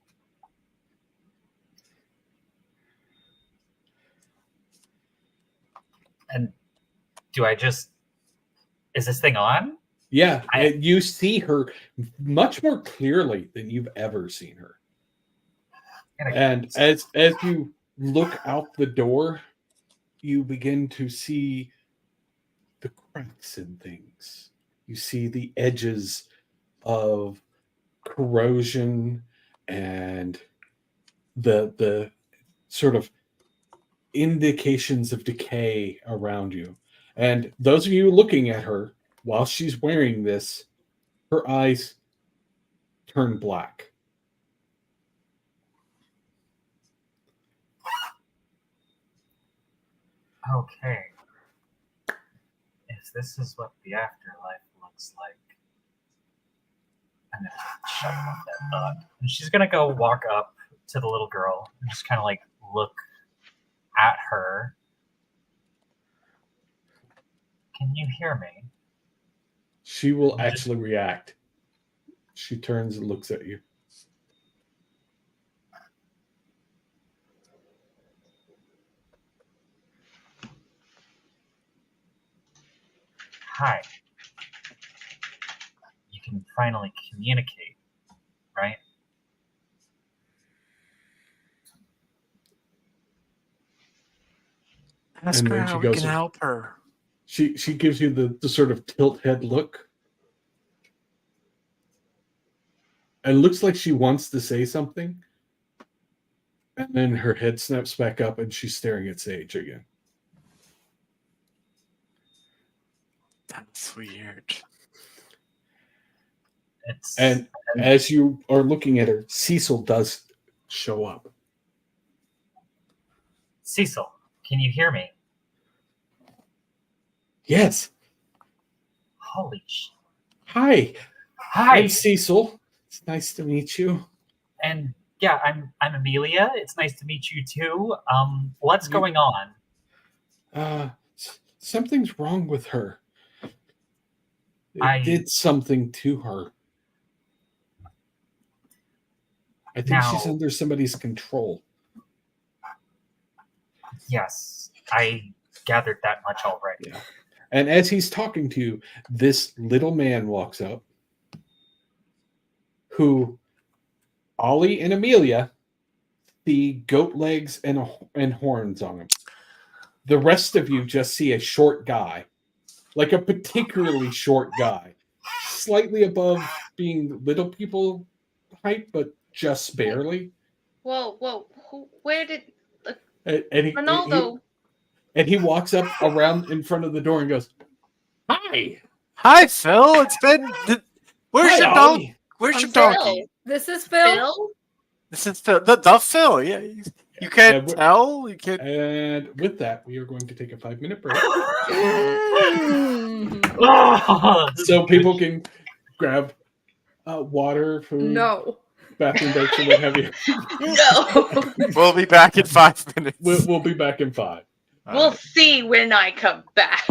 And do I just? Is this thing on? Yeah, and you see her much more clearly than you've ever seen her. And as you look out the door, you begin to see the cracks in things. You see the edges of corrosion and the sort of indications of decay around you. And those of you looking at her while she's wearing this, her eyes turn black. Okay. If this is what the afterlife looks like, I'm gonna shut off that thought. And she's gonna go walk up to the little girl and just kind of like look at her. Can you hear me? She will actually react. She turns and looks at you. Hi. You can finally communicate, right? Ask And her then how she we goes- can help her. She gives you the sort of tilt head look. And looks like she wants to say something. And then her head snaps back up and she's staring at Sage again. That's weird. And as you are looking at her, Cecil does show up. Cecil, can you hear me? Yes. Holy shit. Hi. Hi. I'm Cecil. It's nice to meet you. And yeah, I'm Amelia. It's nice to meet you too. What's going on? Something's wrong with her. I did something to her. I think she's under somebody's control. Yes, I gathered that much already. Yeah. And as he's talking to you, this little man walks up who Ollie and Amelia see goat legs and horns on him. The rest of you just see a short guy, like a particularly short guy, slightly above being little people height, but just barely. Whoa! Where did Ronaldo? And he walks up around in front of the door and goes, "Hi, hi, Phil. It's been. Where's your dog? Where's your donkey? This is Phil. This is Phil. The Phil. Yeah. You can't we're- tell. You can't. And with that, we are going to take a 5-minute break. Oh, this So is people good. can grab water, food, No. bathroom breaks, or what have you. No. We'll be back in 5 minutes. We'll be back in 5. We'll see when I come back.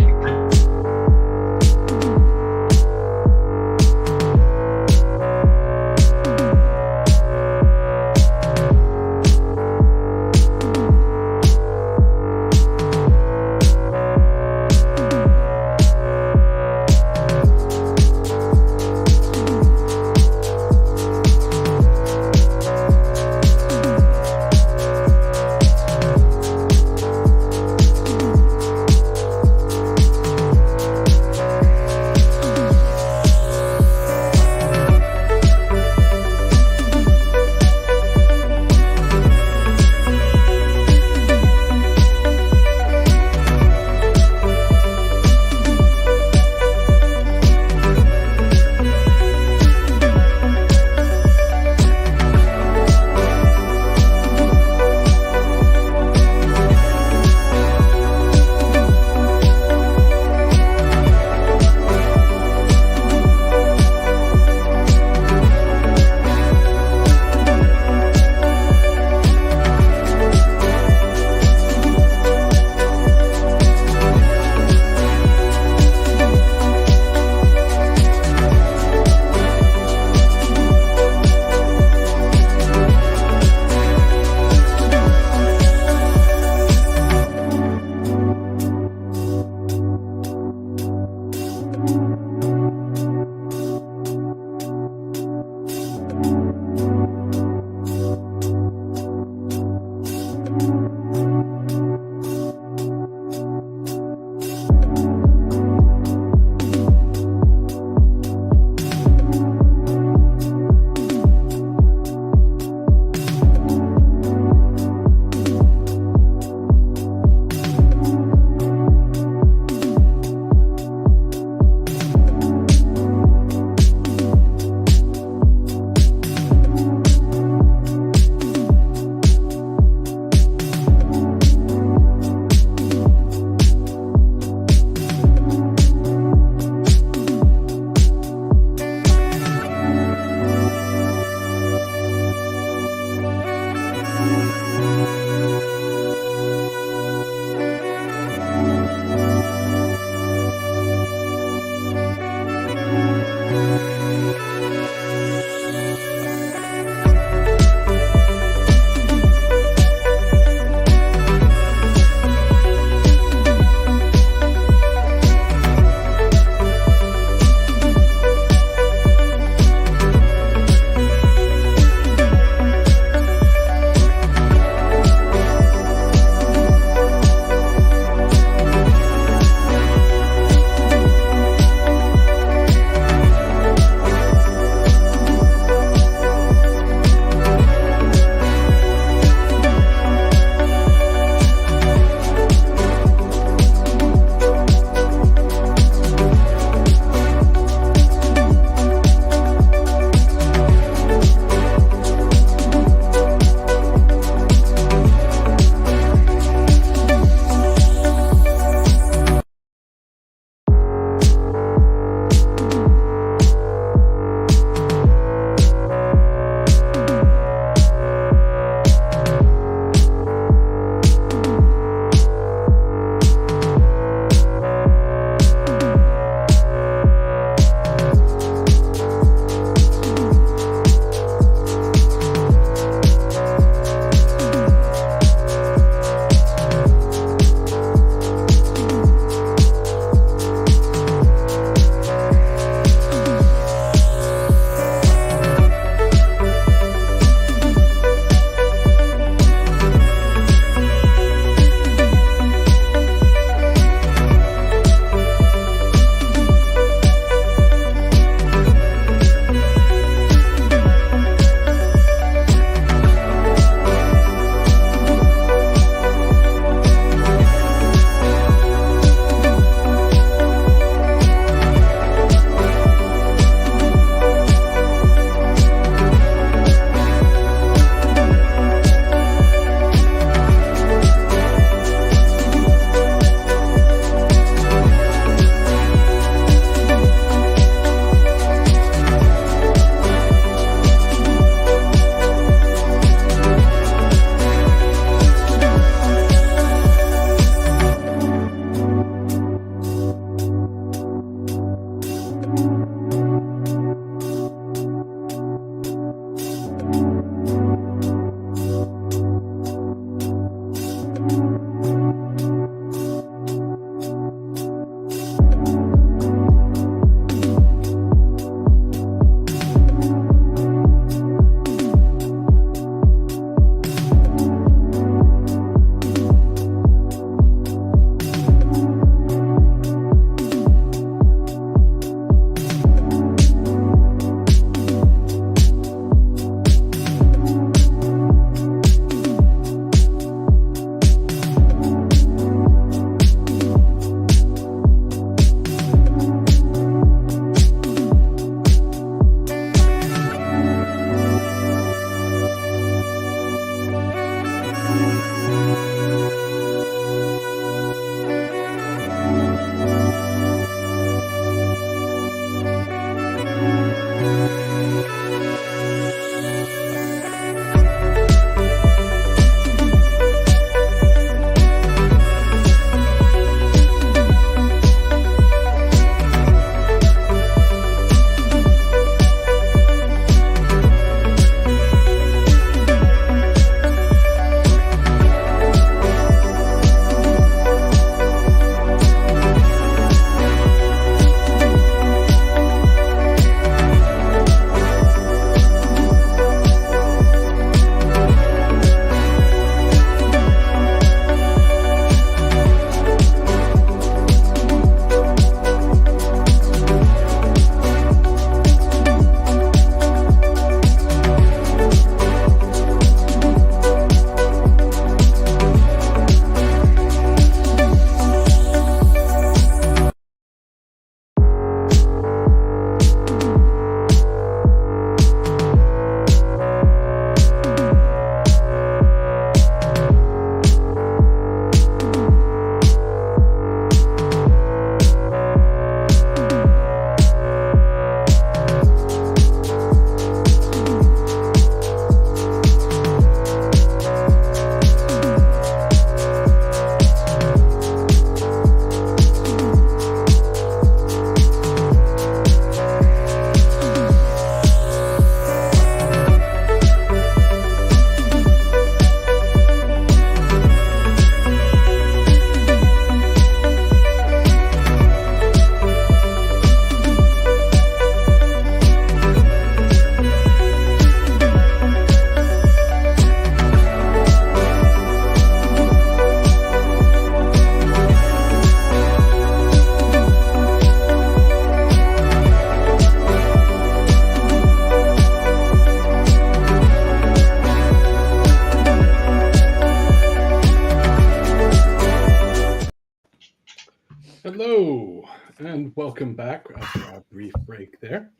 Hello, and welcome back after our brief break there.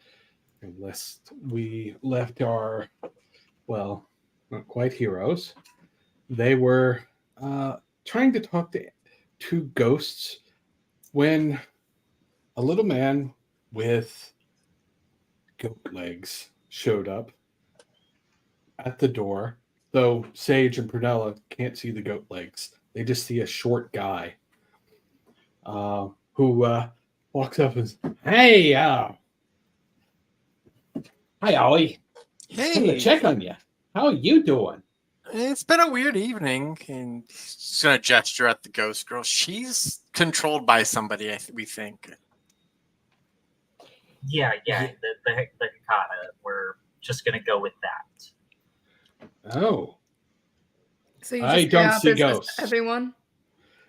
Unless we left our, well, not quite heroes. They were trying to talk to two ghosts when a little man with goat legs showed up at the door. Though Sage and Prunella can't see the goat legs, they just see a short guy who walks up and says, "Hey, hi, Ollie. Just coming to Hey, check on you. How are you doing?" it's been a weird evening. And he's gonna gesture at the ghost girl. She's controlled by somebody, we think. Yeah, the Hikata. We're just gonna go with that. Oh, So you I just don't say see business to ghosts. everyone.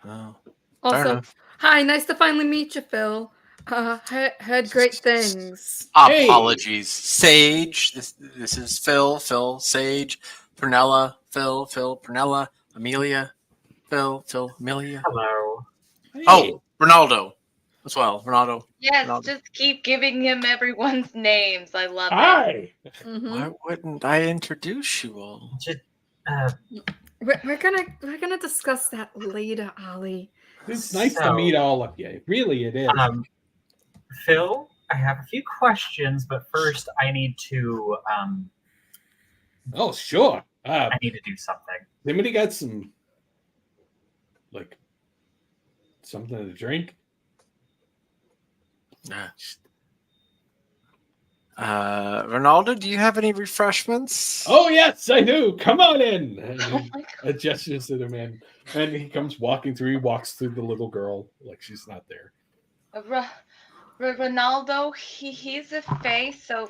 Oh, fair Also, enough. hi, nice to finally meet you, Phil. Heard great things. Hey! Apologies, Sage. This is Phil, Sage, Prunella, Phil, Prunella, Amelia, Phil, Amelia. Hello. Hey. Oh, Ronaldo as well. Ronaldo. Yes, Ronaldo. just keep giving him everyone's names. I love it. Hi. Mhm. Why wouldn't I introduce you all? Just, We're gonna discuss that later, Ollie. It's nice to So- meet all of you. Really, it is. Phil, I have a few questions, but first I need to Oh, sure. I need to do something. Anybody got some, like, something to drink? Ronaldo, do you have any refreshments? Oh, yes, I do. Come on in. And Oh he my god. gestures to the man. And he comes walking through. He walks through the little girl like she's not there. Ronaldo, he's a face, so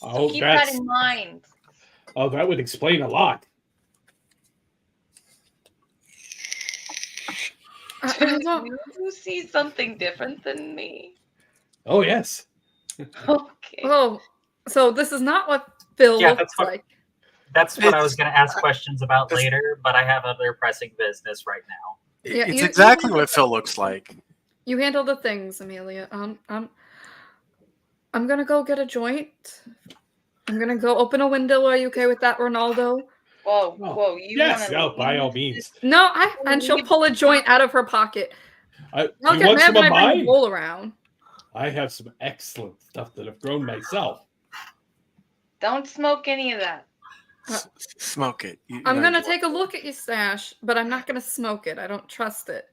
Oh, keep that that's- in mind. Oh, that would explain a lot. I don't- You see something different than me. Oh, yes. Okay. Oh, so this is not what Phil Yeah, looks that's what- like. That's what I was It's- going to ask questions about It's- later, but I have other pressing business right now. Yeah, It's you- exactly you- what Phil looks like. You handle the things, Amelia. I'm gonna go get a joint. I'm gonna go open a window. Are you okay with that, Ronaldo? Whoa, Oh, whoa! You yes, want oh, by all means. No, and she'll pull a joint out of her pocket. Do I'll you get want mad some when of I bring the mine? bowl around. I have some excellent stuff that I've grown myself. Don't smoke any of that. Smoke it. I'm gonna take a look at your stash, but I'm not gonna smoke it. I don't trust it.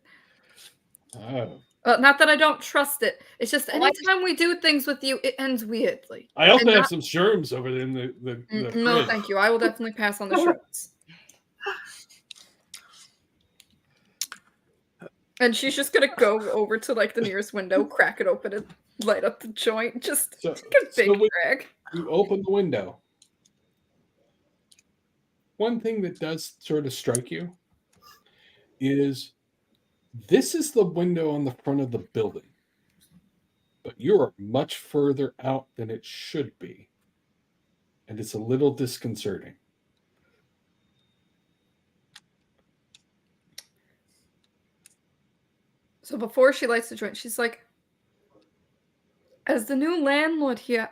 Oh. Not that I don't trust it. It's just Well, I anytime we do things with you, it ends weirdly. I also And have not- some shrooms over in the No, fridge. thank you. I will definitely pass on the shirts. And she's just gonna go over to like the nearest window, crack it open, and light up the joint. Just So- take a big so we- drag. You open the window. One thing that does sort of strike you is this is the window on the front of the building, but you're much further out than it should be. And it's a little disconcerting. So before she lights the joint, she's like, as the new landlord here,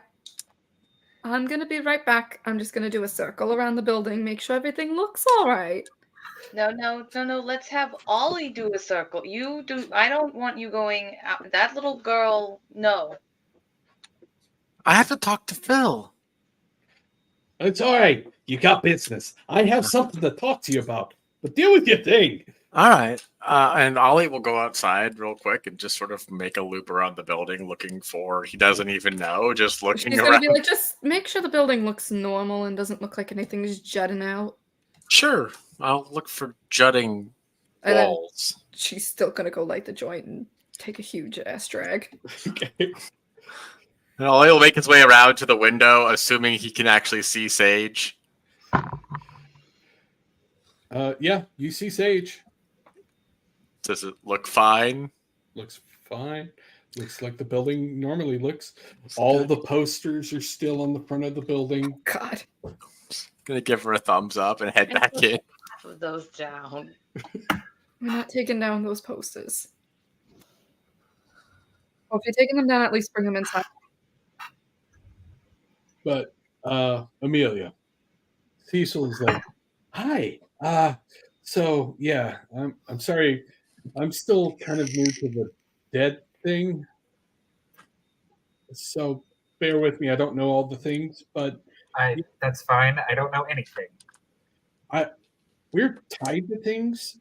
I'm gonna be right back. I'm just gonna do a circle around the building, make sure everything looks all right. No. Let's have Ollie do a circle. You do. I don't want you going out. That little girl. No. I have to talk to Phil. It's all right. You got business. I have something to talk to you about, but deal with your thing. All right. And Ollie will go outside real quick and just sort of make a loop around the building looking for, he doesn't even know, just looking She's gonna around. be like, just make sure the building looks normal and doesn't look like anything's jutting out. Sure. I'll look for jutting And then walls. she's still gonna go light the joint and take a huge ass drag. Okay. And Ollie will make his way around to the window, assuming he can actually see Sage. Yeah, you see Sage. Does it look fine? Looks fine. Looks like the building normally looks. All the posters are still on the front of the building. God. Gonna give her a thumbs up and head back in. Put those down. We're not taking down those posters. Well, if you're taking them down, at least bring them inside. But Amelia, Cecil is like, hi. So yeah, I'm sorry. I'm still kind of new to the dead thing. So bear with me. I don't know all the things, but That's fine. I don't know anything. we're tied to things.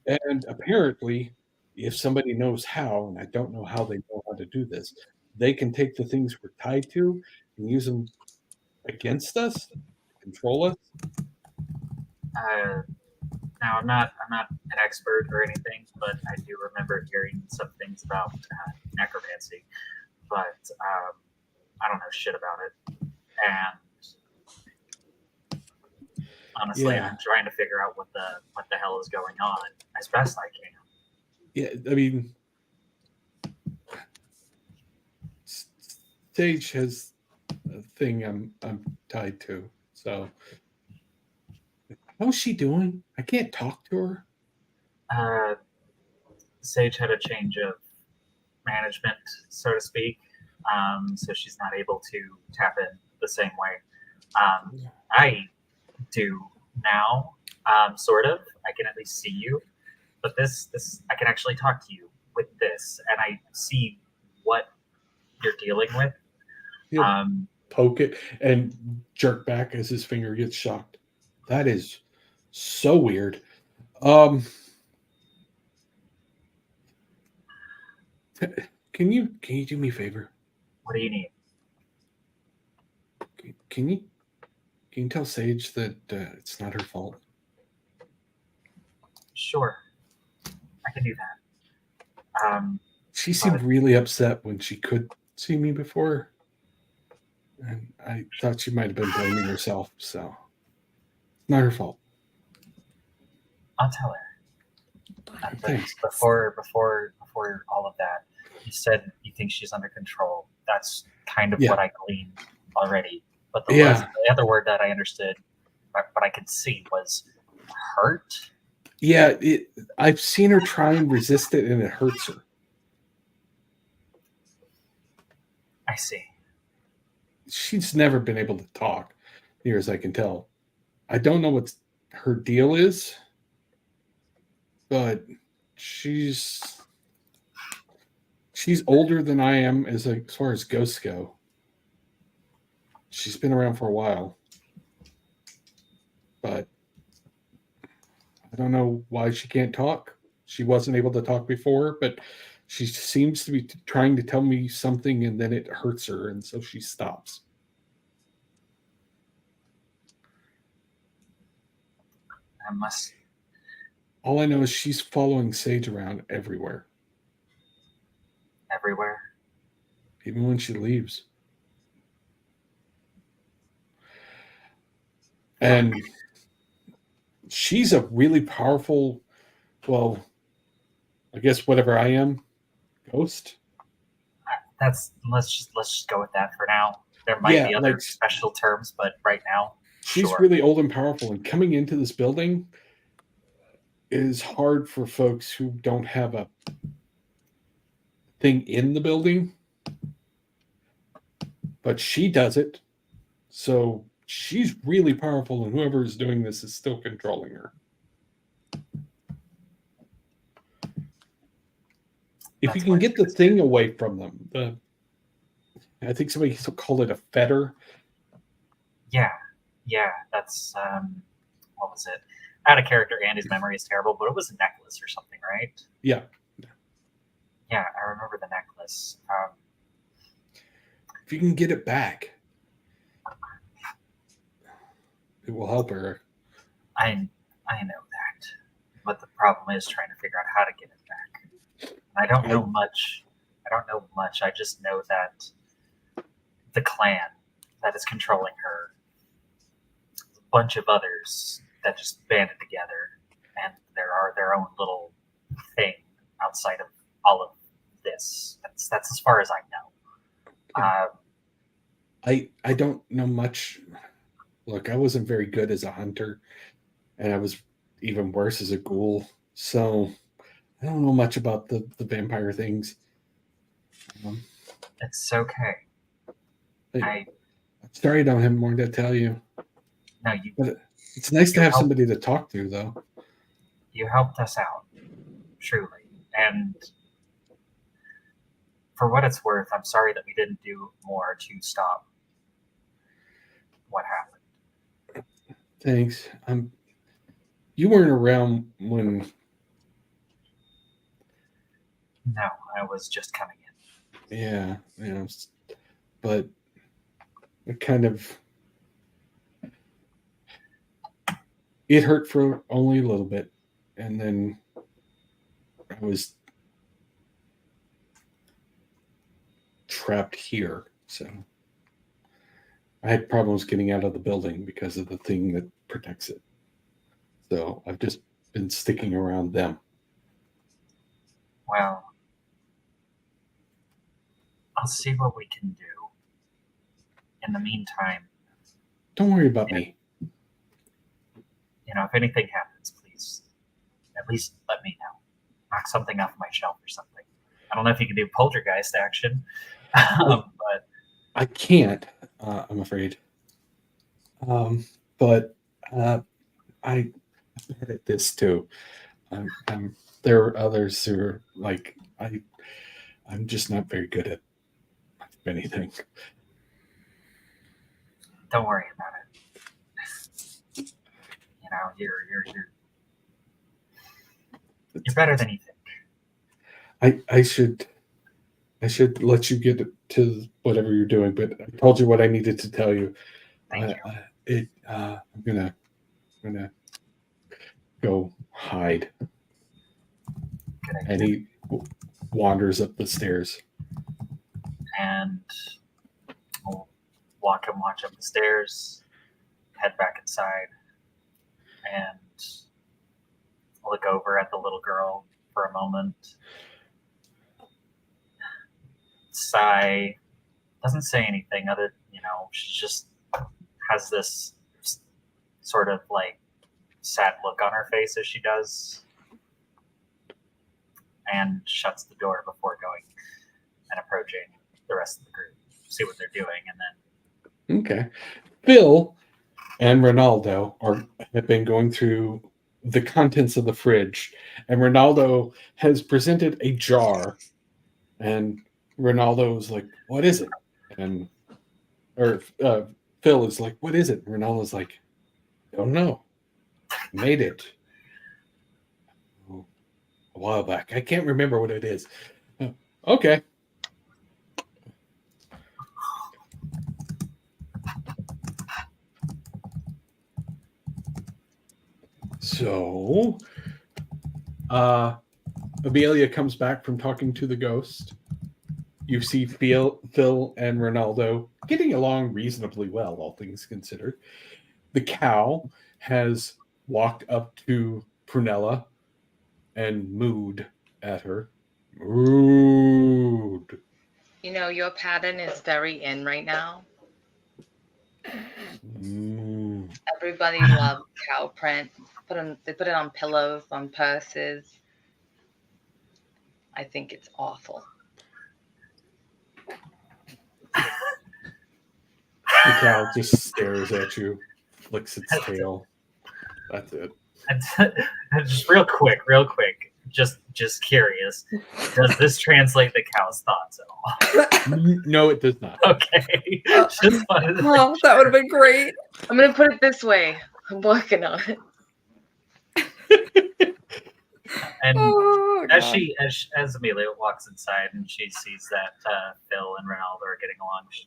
And apparently, if somebody knows how, and I don't know how they know how to do this, they can take the things we're tied to and use them against us, control us. Now I'm not an expert or anything, but I do remember hearing some things about necromancy, but I don't know shit about it. And honestly, Yeah. I'm trying to figure out what the hell is going on as best I can. Yeah, I mean, Sage has a thing I'm tied to. So, how's she doing? I can't talk to her. Sage had a change of management, so to speak, so she's not able to tap in the same way. I do now, sort of. I can at least see you, but this I can actually talk to you with this, and I see what you're dealing with. He'll poke it and jerk back as his finger gets shocked. That is so weird. Can you do me a favor? What do you need? Can you tell Sage that it's not her fault? Sure, I can do that. She seemed really upset when she could see me before, and I thought she might have been blaming herself. So it's not her fault. I'll tell her. But Thanks. before all of that, you said you think she's under control. That's kind of what I gleaned already. But the other word that I understood, but I could see, was hurt. Yeah, I've seen her try and resist it, and it hurts her. I see. She's never been able to talk, near as I can tell. I don't know what her deal is, but she's older than I am as far as ghosts go. She's been around for a while, but I don't know why she can't talk. She wasn't able to talk before, but she seems to be trying to tell me something, and then it hurts her, and so she stops. All I know is she's following Sage around everywhere. Everywhere? Even when she leaves. And she's a really powerful, well, I guess whatever I am, ghost. Let's just go with that for now. There might be other special terms, but right now, she's really old and powerful, and coming into this building is hard for folks who don't have a thing in the building. But she does it. So she's really powerful, and whoever is doing this is still controlling her. If you can get the thing away from them, I think somebody called it a fetter. Yeah, that's what was it? Out of character, Andy's memory is terrible, but it was a necklace or something, right? Yeah. Yeah, I remember the necklace. If you can get it back, it will help her. I know that, but the problem is trying to figure out how to get it back. I don't know much. I just know that the clan that is controlling her, a bunch of others that just banded together, and there are their own little thing outside of all of this. That's as far as I know. I don't know much. Look, I wasn't very good as a hunter, and I was even worse as a ghoul. So I don't know much about the vampire things. It's okay. I'm sorry I don't have more to tell you. No, you But it's nice to You have help- somebody to talk to, though. helped us out, truly. And for what it's worth, I'm sorry that we didn't do more to stop what happened. Thanks. You weren't around when. No, I was just coming in. Yeah, but it kind of. It hurt for only a little bit, and then I was trapped here. So I had problems getting out of the building because of the thing that protects it. So I've just been sticking around them. Well, I'll see what we can do. In the meantime, Don't worry about me. if anything happens, please, at least let me know. Knock something off my shelf or something. I don't know if you can do poltergeist action, but I can't. I'm afraid. But I'm bad at this too. There are others who are like I'm just not very good at anything. don't worry about it. You're better than you think. I should let you get to whatever you're doing, but I told you what I needed to tell you. Thank you. I'm gonna go hide. Good idea. And he wanders up the stairs. And we'll watch up the stairs, head back inside, and look over at the little girl for a moment. Sigh. Doesn't say anything other, she just has this sort of like sad look on her face as she does, and shuts the door before going and approaching the rest of the group, see what they're doing, and then Okay. Phil and Ronaldo have been going through the contents of the fridge, and Ronaldo has presented a jar, and Ronaldo's like, "What is it?" Phil is like, "What is it?" Ronaldo's like, "Don't know. Made it a while back. I can't remember what it is." Okay. So, Amelia comes back from talking to the ghost. You see Phil and Ronaldo getting along reasonably well, all things considered. The cow has walked up to Prunella and mooed at her. Mooed. Your pattern is very in right now. Everybody loves cow print. They put it on pillows, on purses. I think it's awful. The cow just stares at you, flicks its tail. That's it. Just real quick, just curious. Does this translate the cow's thoughts at all? No, it does not. Okay. Just wanted to Oh, that would have been great. I'm gonna put it this way. I'm working on it. And Oh, as God. as Amelia walks inside and she sees that Phil and Ronaldo are getting along, she's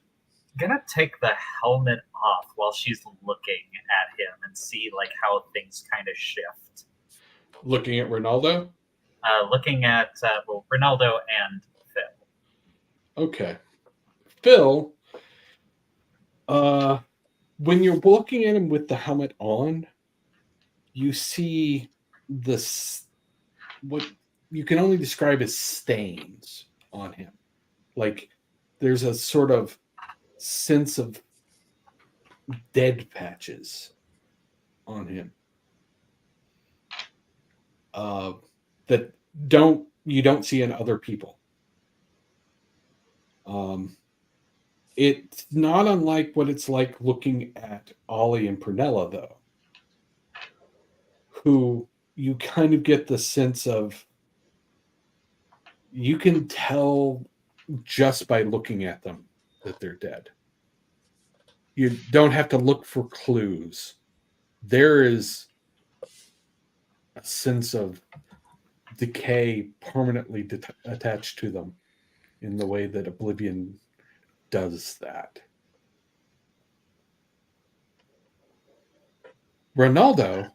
gonna take the helmet off while she's looking at him and see like how things kind of shift. Looking at Ronaldo? Looking at Ronaldo and Phil. Okay. Phil, when you're looking at him with the helmet on, you see this, what you can only describe as stains on him. Like there's a sort of sense of dead patches on him that you don't see in other people. It's not unlike what it's like looking at Ollie and Prunella, though, who you kind of get the sense of, you can tell just by looking at them that they're dead. You don't have to look for clues. There is a sense of decay permanently attached to them in the way that Oblivion does that. Ronaldo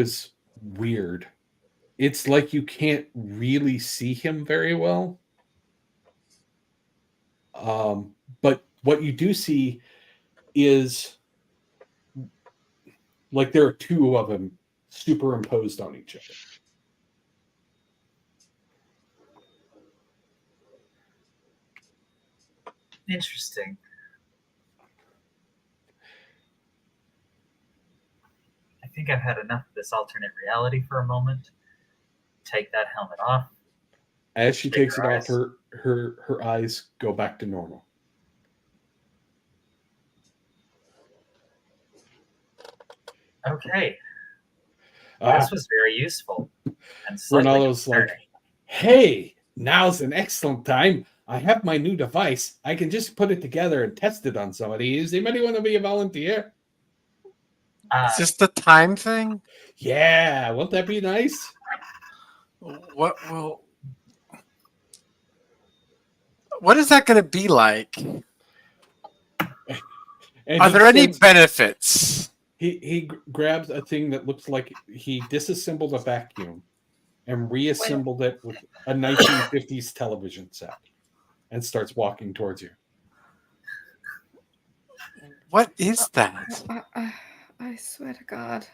is weird. It's like you can't really see him very well. But what you do see is like there are two of them superimposed on each other. Interesting. I think I've had enough of this alternate reality for a moment. Take that helmet off. As she takes it eyes. off, her eyes go back to normal. Okay. This was very useful. And slightly Ronaldo's like, concerning. hey, now's an excellent time. I have my new device. I can just put it together and test it on somebody. Does anybody want to be a volunteer? Is this the time thing? Yeah, won't that be nice? What is that going to be like? And Are he there any says- benefits? He grabs a thing that looks like he disassembled a vacuum and reassembled it with a 1950s television set and starts walking towards you. What is that? I swear to God.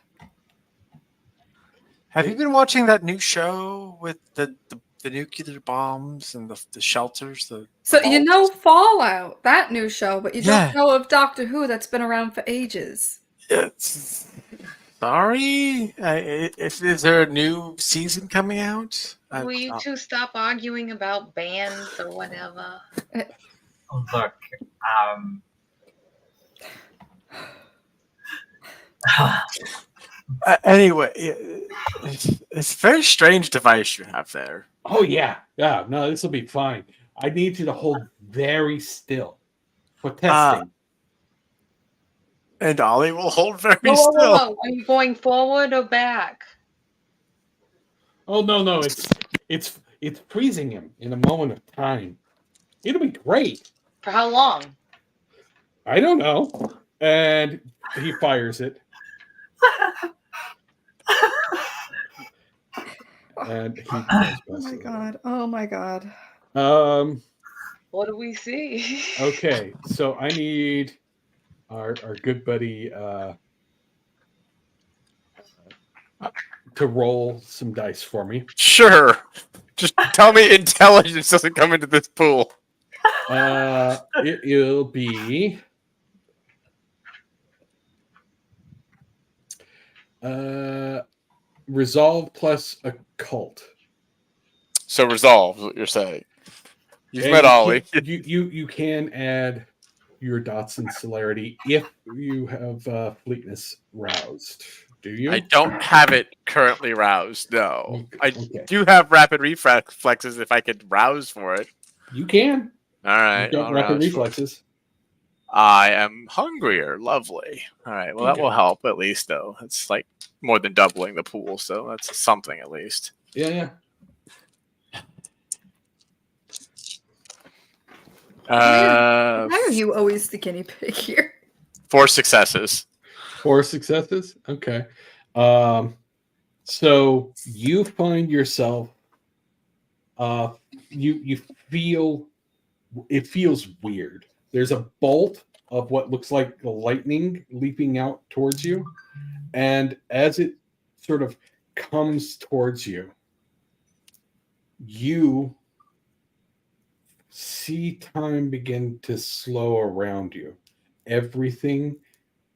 Have you been watching that new show with the nuclear bombs and the shelters? So you know Fallout, that new show, but you Yeah. don't know of Doctor Who that's been around for ages. Sorry? Is there a new season coming out? Will you two stop arguing about bands or whatever? Look, Anyway, it's a very strange device you have there. Oh, yeah. Yeah, no, this will be fine. I need you to hold very still for testing. And Ollie will hold very Whoa, still. whoa, whoa. Are you going forward or back? Oh, no. It's freezing him in a moment of time. It'll be great. For how long? I don't know. And he fires it. And he goes past it. Oh my God. What do we see? Okay, so I need our good buddy to roll some dice for me. Sure. Just tell me intelligence doesn't come into this pool. It'll be resolve plus occult. So resolve is what you're saying. You've And met Ollie. You can add your dots and celerity if you have fleetness roused. Do you? I don't have it currently roused, no. I Okay. do have rapid reflexes if I could rouse for it. You can. All right. You've got I'll rapid rouse for it. reflexes. I am hungrier. Lovely. All right. Well, that Okay. will help at least, though. It's like more than doubling the pool, so that's something at least. Yeah. Why are you always the guinea pig here? 4 successes. 4 successes. Okay. So you find yourself. You feel. It feels weird. There's a bolt of what looks like the lightning leaping out towards you, and as it sort of comes towards you, you see time begin to slow around you. Everything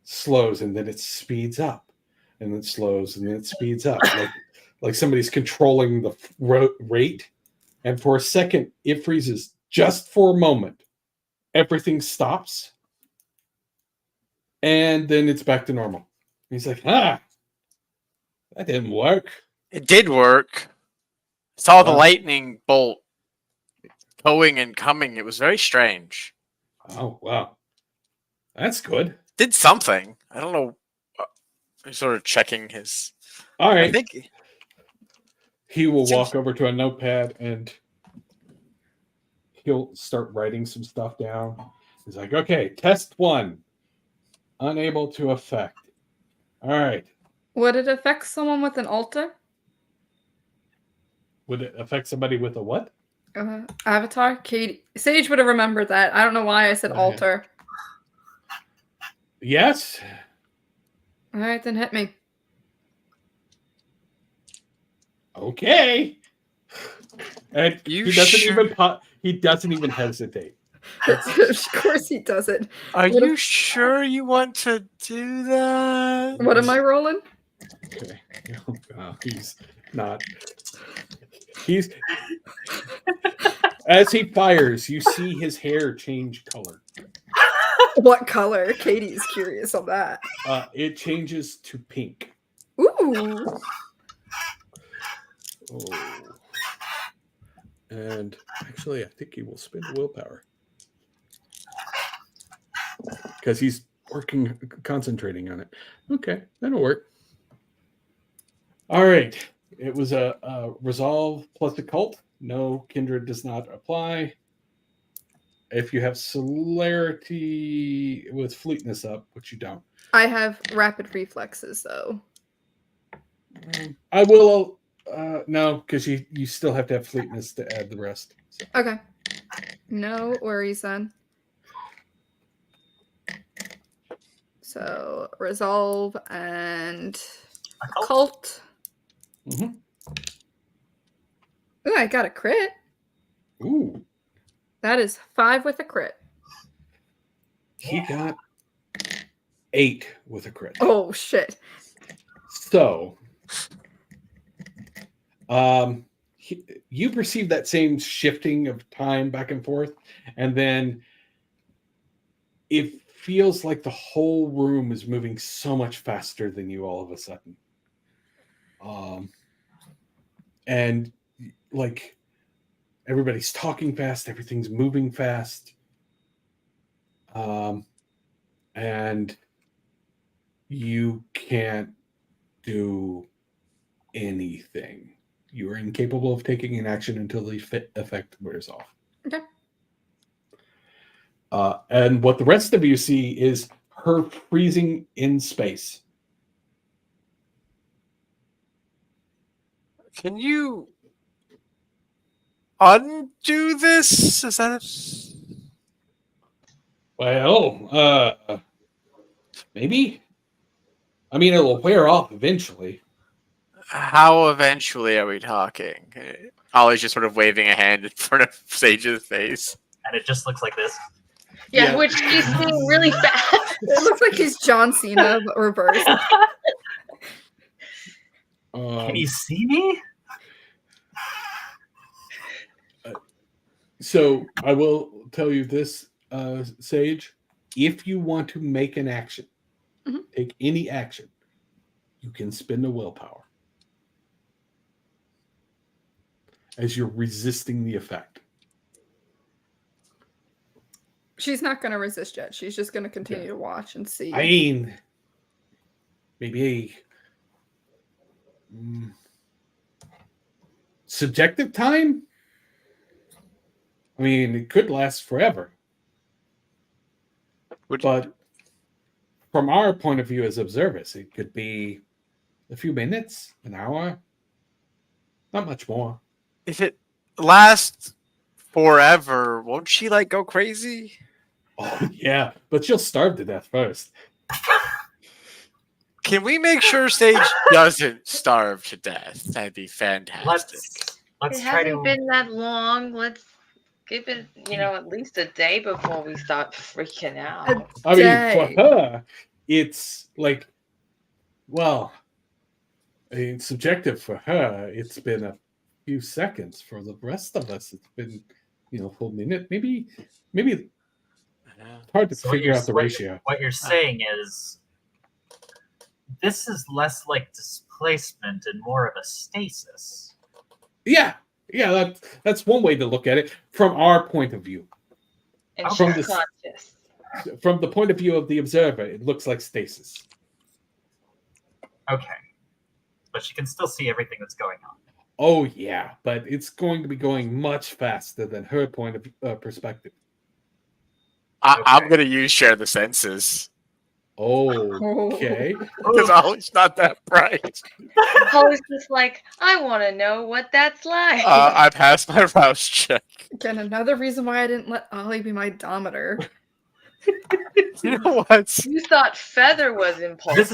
slows, and then it speeds up, and then slows, and then it speeds up, like somebody's controlling the rate And for a second, it freezes just for a moment. Everything stops. And then it's back to normal. He's like, that didn't work. It did work. Saw the Huh? lightning bolt going and coming. It was very strange. Oh, wow. That's good. Did something. I don't know. I'm sort of checking his. All I right. think He will Seems- walk over to a notepad and he'll start writing some stuff down. He's like, okay, test 1. Unable to affect. All right. Would it affect someone with an altar? Would it affect somebody with a what? Avatar? Katie. Sage would have remembered that. I don't know why I said Oh, yeah. altar. Yes. All right, then hit me. Okay. And You he doesn't sure? even hesitate. Of course he doesn't. Are What you if- sure you want to do that? What am I rolling? Okay. Oh, he's not. He's as he fires, you see his hair change color. What color? Katie's curious on that. It changes to pink. Ooh. Oh. And actually, I think he will spend willpower because he's concentrating on it. Okay, that'll work. All right. It was a resolve plus occult. No, kindred does not apply. If you have celerity with fleetness up, which you don't, I have rapid reflexes though. I will. No, because you still have to have fleetness to add the rest. So. Okay. No worries then. So resolve and occult. Mhm. Ooh, I got a crit. Ooh, That is 5 with a crit. he got 8 with a crit. Oh shit. So, you perceive that same shifting of time back and forth, and then it feels like the whole room is moving so much faster than you all of a sudden. And like everybody's talking fast, everything's moving fast. And you can't do anything. You are incapable of taking an action until the effect wears off. Okay. And what the rest of you see is her freezing in space. Can you undo this? Is that it? Well, maybe. I mean, it'll wear off eventually. How eventually are we talking? Ollie's just sort of waving a hand in front of Sage's face. And it just looks like this. Yeah, Yeah. which he's doing really fast. It looks like he's John Cena but reversed. Can you see me? So I will tell you this, Sage. If you want to make an action, Mhm. take any action, you can spend a willpower as you're resisting the effect. She's not going to resist yet. She's just going to continue to watch and see. I mean, maybe subjective time? I mean, it could last forever. But from our point of view as observers, it could be a few minutes, an hour, not much more. If it lasts forever, won't she like go crazy? Oh, yeah, but she'll starve to death first. Can we make sure Sage doesn't starve to death? That'd be fantastic. Let's It try to. hasn't been that long. Let's give it, at least a day before we start freaking out. I mean, Dang. for her, it's like, well, I mean, subjective for her, it's been a few seconds. For the rest of us, it's been, a full minute. Maybe it's hard to So what figure you're- out the what- ratio. What you're saying is this is less like displacement and more of a stasis. Yeah, that's one way to look at it from our point of view. And From she's this- conscious. From the point of view of the observer, it looks like stasis. Okay. But she can still see everything that's going on. Oh yeah, but it's going to be going much faster than her point of perspective. I'm gonna use share the senses Okay. because Ollie's not that bright. Holly's just like, I want to know what that's like. I passed my rouse check. Again, another reason why I didn't let Ollie be my dominator. You know what? You thought Feather was impulsive.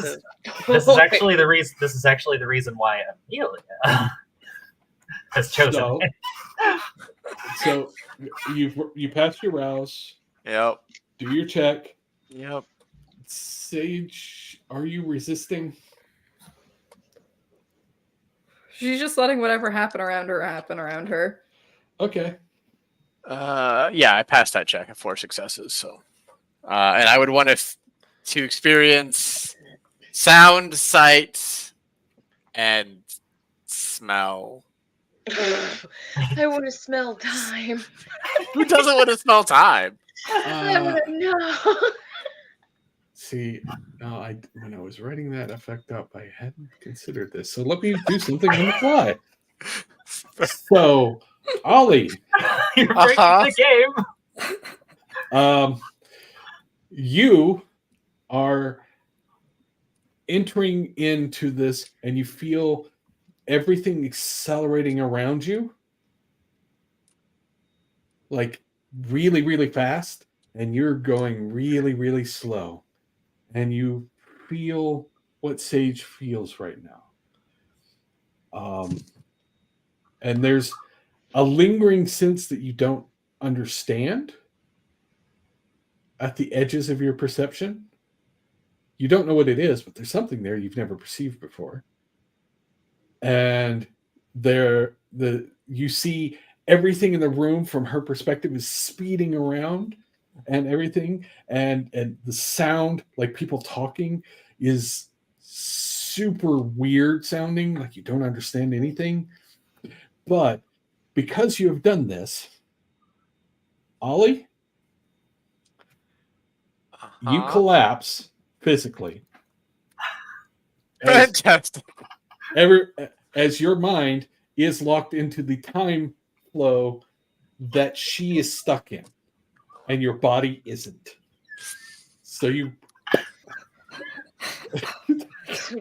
This is actually the reason. This is actually the reason why Amelia has chosen. So, it. so you passed your rouse. Yep. Do your check. Yep. Sage, are you resisting? She's just letting whatever happen around her. Okay. Yeah, I passed that check at 4 successes. So, and I would want to experience sound, sight, and smell. I want to smell time. Who doesn't want to smell time? I want to know. See, when I was writing that effect up, I hadn't considered this. So let me do something on the fly. So, Ollie, You're breaking the game. you are entering into this, and you feel everything accelerating around you, like really, really fast, and you're going really, really slow. And you feel what Sage feels right now. And there's a lingering sense that you don't understand at the edges of your perception. You don't know what it is, but there's something there you've never perceived before. And you see everything in the room from her perspective is speeding around, and everything, and the sound, like people talking, is super weird sounding, like you don't understand anything. But because you have done this, Ollie, you collapse physically. Fantastic. As your mind is locked into the time flow that she is stuck in, and your body isn't. So you...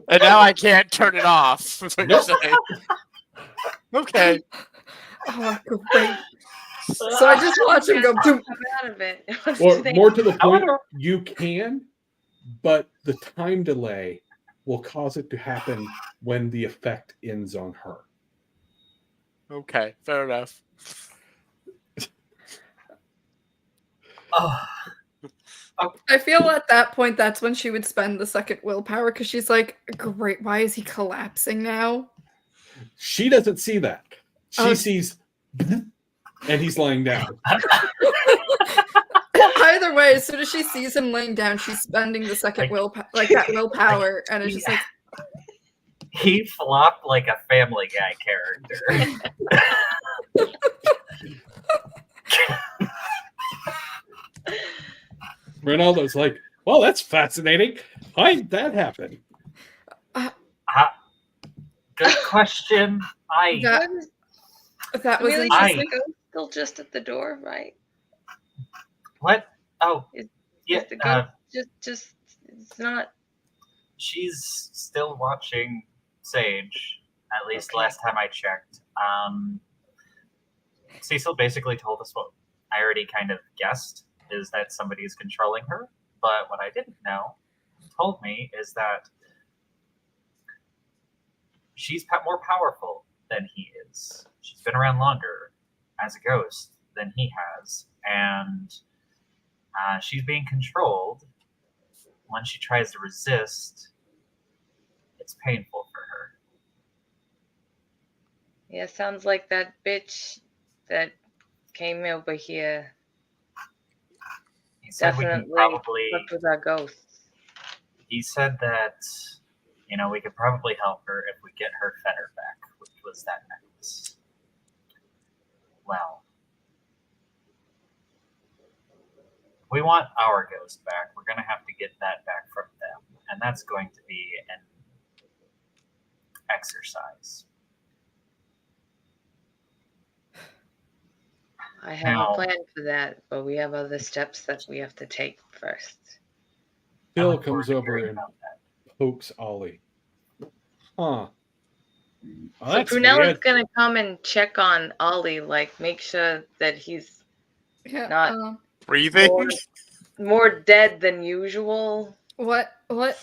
And now I can't turn it off. That's what you're saying. Okay. Oh, great. So I just watch him go boom. Out of it. Or more to the point, you can, but the time delay will cause it to happen when the effect ends on her. Okay, fair enough. I feel at that point that's when she would spend the second willpower, because she's like, great, why is he collapsing now? She doesn't see that. She sees, and he's lying down. Either way, as soon as she sees him laying down, she's spending the second willpower, and it's just like, He flopped like a Family Guy character. Ronaldo's like, well, that's fascinating. Why did that happen? Good question. that was Amelia, interesting. still just at the door, right? What? Oh, Is yeah. the ghost just it's not. She's still watching Sage. At least Okay. last time I checked. Cecil basically told us what I already kind of guessed, is that somebody is controlling her. But what I didn't know, told me, is that she's more powerful than he is. She's been around longer as a ghost than he has, and she's being controlled. When she tries to resist, it's painful for her. Yeah, sounds like that bitch that came over here He said we can definitely probably. fucked with our ghosts. He said that, we could probably help her if we get her fetter back, which was that necklace. Well, if we want our ghost back, we're going to have to get that back from them. And that's going to be an exercise. I have Now- a plan for that, but we have other steps that we have to take first. I Phil look forward comes to over hearing and about that. pokes Ollie. Huh. Well, So that's Prunella's weird. gonna come and check on Ollie, like make sure that he's Yeah. Not- Breathing? more dead than usual. What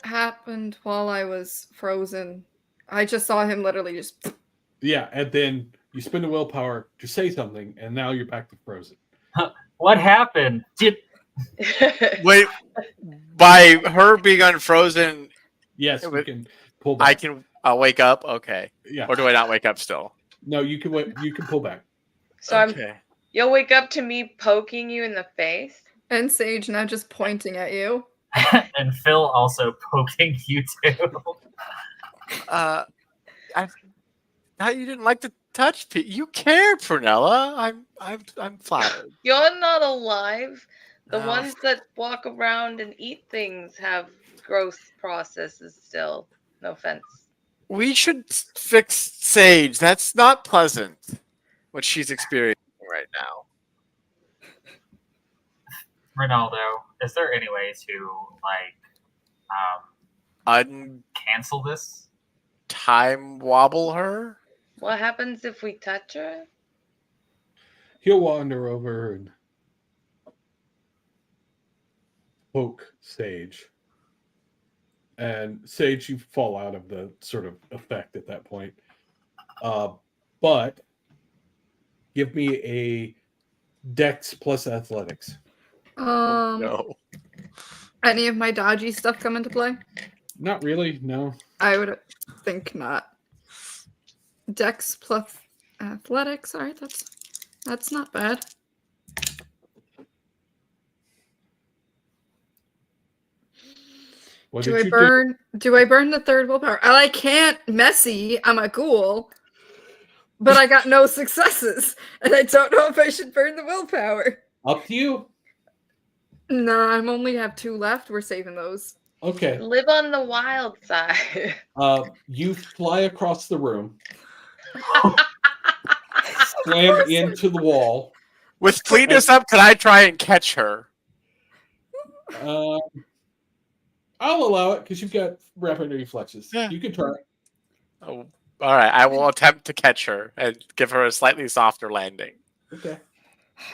happened while I was frozen? I just saw him literally just. Yeah, and then you spend a willpower to say something, and now you're back to frozen. What happened? Wait, by her being unfrozen, Yes, Yeah, you but can pull back. I'll wake up? Okay. Yeah. Or do I not wake up still? No, you can wait. You can pull back. So Okay. you'll wake up to me poking you in the face. And Sage now just pointing at you. And Phil also poking you too. I thought you didn't like to touch people. You care, Prunella. I'm flattered. You're not alive. The Oh. ones that walk around and eat things have gross processes still. No offense. We should fix Sage. That's not pleasant. What she's experiencing right now. Ronaldo, is there any way to cancel this? Time wobble her? What happens if we touch her? He'll wander over and poke Sage. And Sage, you fall out of the sort of effect at that point. But give me a Dex plus Athletics. No. Any of my dodgy stuff come into play? Not really, no. I would think not. Dex plus athletics. All right, that's not bad. What Do did I you burn? Do I burn the third willpower? I can't. Messy. I'm a ghoul, but I got no successes, and I don't know if I should burn the willpower. do? Up to you. No, I'm only have 2 left. We're saving those. Okay. Live on the wild side. You fly across the room, slam into the wall. With Cletus up, can I try and catch her? I'll allow it because you've got rapid reflexes. Yeah. You can try. Oh, all right. I will attempt to catch her and give her a slightly softer landing. Okay.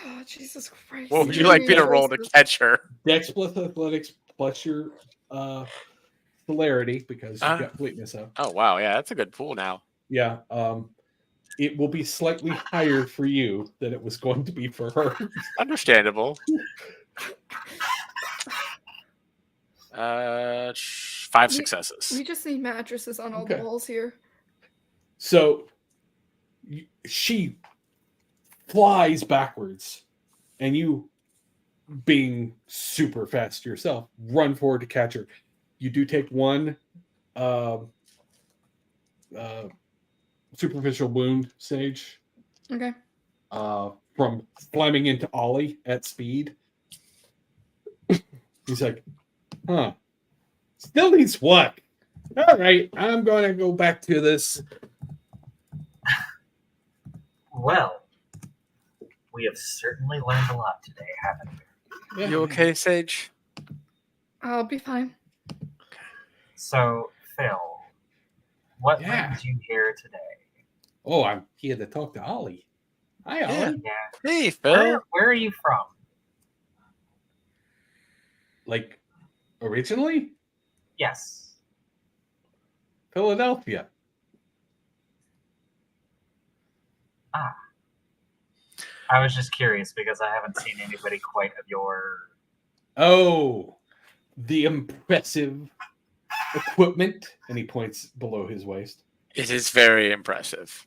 Oh, Jesus Christ! What would you like me to roll to catch her? Dex plus athletics plus your celerity because you've got fleetness up. Oh wow, yeah, that's a good pool now. Yeah. It will be slightly higher for you than it was going to be for her. Understandable. 5 successes. We just need mattresses on all Okay. the walls here. So she flies backwards, and you, being super fast yourself, run forward to catch her. You do take 1 superficial wound, Sage, Okay. from slamming into Ollie at speed. He's like, huh. Still needs what? All right, I'm going to go back to this. Well, we have certainly learned a lot today, haven't we? Yeah. You okay, Sage? I'll be fine. So, Phil, what Yeah. brings you here today? Oh, I'm here to talk to Ollie. Hi, Ollie. Yeah. Yeah. Hey, Phil. Where are you from? Like, originally? Yes. Philadelphia. Ah. I was just curious because I haven't seen anybody quite of your. Oh, the impressive equipment. And he points below his waist. It is very impressive.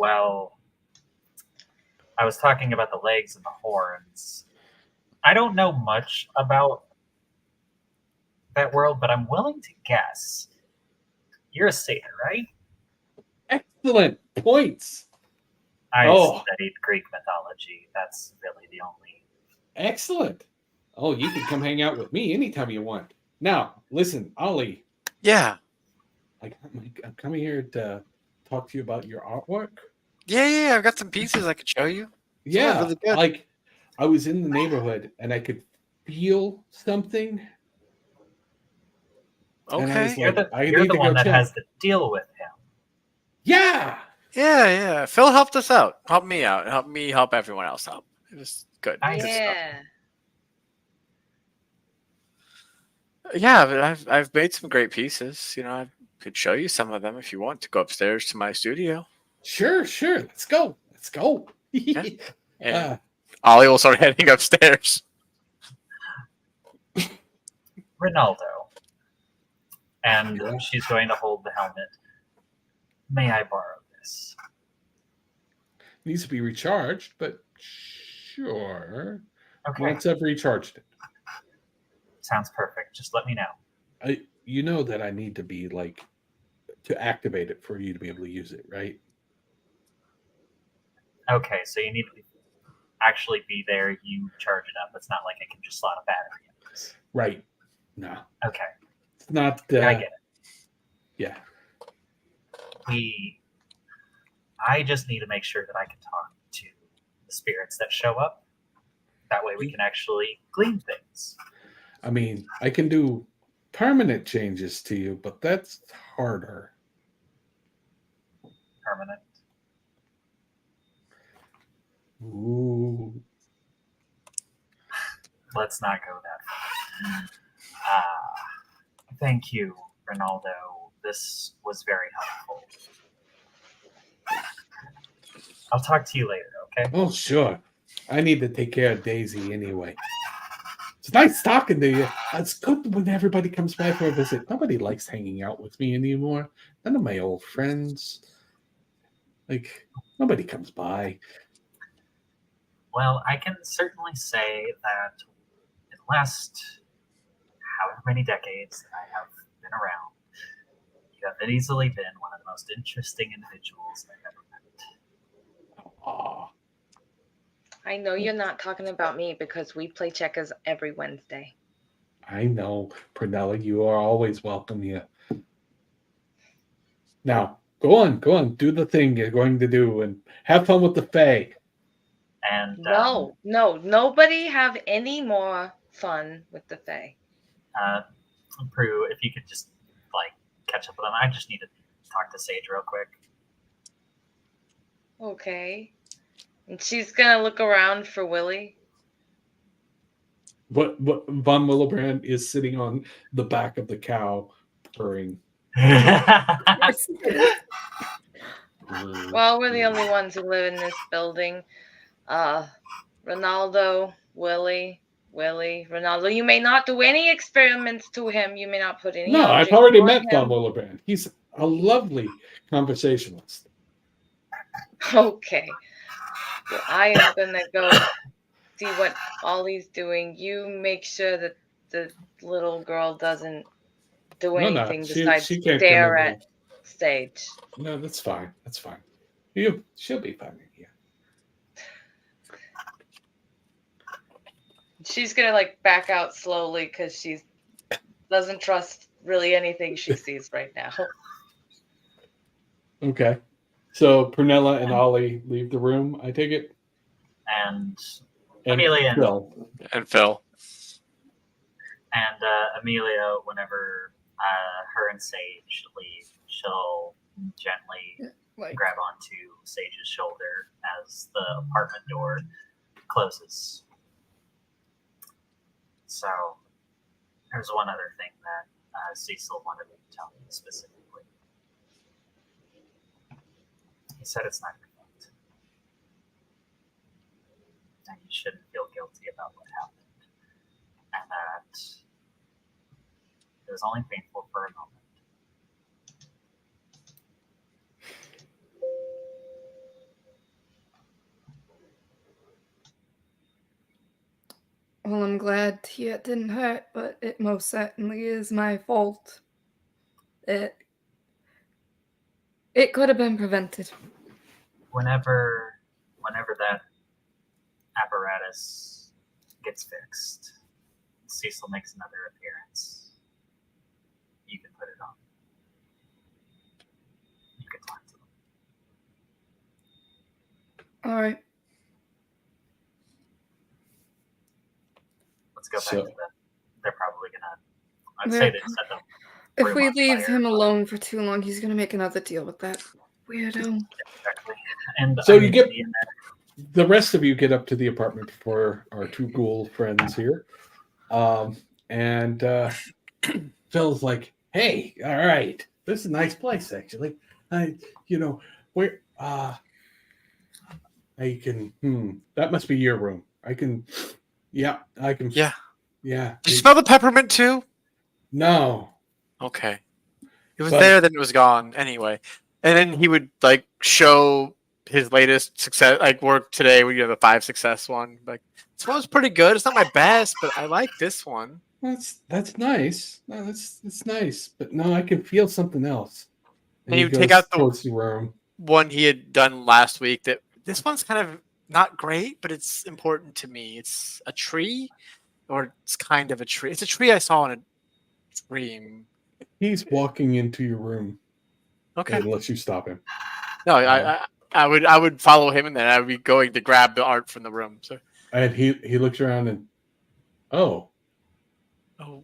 Well, I was talking about the legs and the horns. I don't know much about that world, but I'm willing to guess. You're a satyr, right? Excellent points. I Oh. studied Greek mythology. That's really the only. Excellent. Oh, you can come hang out with me anytime you want. Now, listen, Ollie, Yeah. I'm coming here to talk to you about your artwork. Yeah. I've got some pieces I could show you. Yeah, really good. like I was in the neighborhood and I could feel something. And I was Okay. like, I You're need the to go one that check. has to deal with him. Yeah. Yeah. Phil helped us out. Helped me out. Helped me help everyone else out. It was good. Nice. Good stuff. Yeah. Yeah, I've made some great pieces. You know, I could show you some of them if you want to go upstairs to my studio. Sure. Let's go. Yeah. And Uh, Ollie will start heading upstairs. Ronaldo. And Yeah. she's going to hold the helmet. May I borrow this? needs to be recharged, but sure. Okay. Once I've recharged it. Sounds perfect. Just let me know. You know that I need to be like to activate it for you to be able to use it, right? Okay, so you need to actually be there. You charge it up. It's not like I can just slot a battery in this. Right. No. Okay. It's not I get it. Yeah. I just need to make sure that I can talk to the spirits that show up. That way we can actually glean things. I mean, I can do permanent changes to you, but that's harder. Permanent. Ooh. Let's not go that far. Thank you, Ronaldo. This was very helpful. I'll talk to you later, okay? Oh, sure. I need to take care of Daisy anyway. It's nice talking to you. It's good when everybody comes by for a visit. Nobody likes hanging out with me anymore. None of my old friends. Like, nobody comes by. Well, I can certainly say that in the last however many decades that I have been around, you have easily been one of the most interesting individuals I've ever met. Aw. I know you're not talking about me because we play checkers every Wednesday. I know, Prunella, you are always welcome here. Now, go on, do the thing you're going to do and have fun with the Fae. And No, nobody have any more fun with the Fae. Prue, if you could just like catch up with them, I just need to talk to Sage real quick. Okay. And she's gonna look around for Willie. What Von Willebrand is sitting on the back of the cow, purring. Well, we're the only ones who live in this building. Ronaldo, Willie, Ronaldo. You may not do any experiments to him. You may not put any. No, I've objects already on met him. Von Willebrand. He's a lovely conversationalist. Okay. Well, I am gonna go see what Ollie's doing. You make sure that the little girl doesn't do anything besides she can't stare come in at Sage. No, that's fine. She'll be fine in here. She's gonna like back out slowly because she doesn't trust really anything she sees right now. Okay. So Prunella and Ollie leave the room, I take it? And Amelia Phil. And Phil. and Amelia, whenever her and Sage leave, she'll gently Like, grab onto Sage's shoulder as the apartment door closes. So, there's one other thing that Cecil wanted me to tell me specifically. He said it's not your fault. And you shouldn't feel guilty about what happened. And that it was only painful for a moment. Well, I'm glad it didn't hurt, but it most certainly is my fault. It could have been prevented. Whenever that apparatus gets fixed, Cecil makes another appearance. You can put it on. You can talk to them. All right. Let's go back So- to them. They're probably gonna. I'd Yeah. say they set them. If room we on leave fire, him but- alone for too long, he's gonna make another deal with that weirdo. Exactly. And So I you need get- to be in there. The rest of you get up to the apartment before our two ghoul friends here. And Phil's like, hey, all right. This is a nice place, actually. Where I can that must be your room. I can Yeah. yeah. Did you smell the peppermint too? No. Okay. It was But- there, then it was gone. Anyway. And then he would like show his latest success, like work today. We have a 5 success one. Like, this one's pretty good. It's not my best, but I like this one. That's nice. No, that's nice. But no, I can feel something else. And you he take goes out the- towards the room. One he had done last week. That this one's kind of not great, but it's important to me. It's a tree, or it's kind of a tree. It's a tree I saw in a dream. He's walking into your room Okay. unless you stop him. No, I would follow him, and then I would be going to grab the art from the room. So, And he looks around and oh,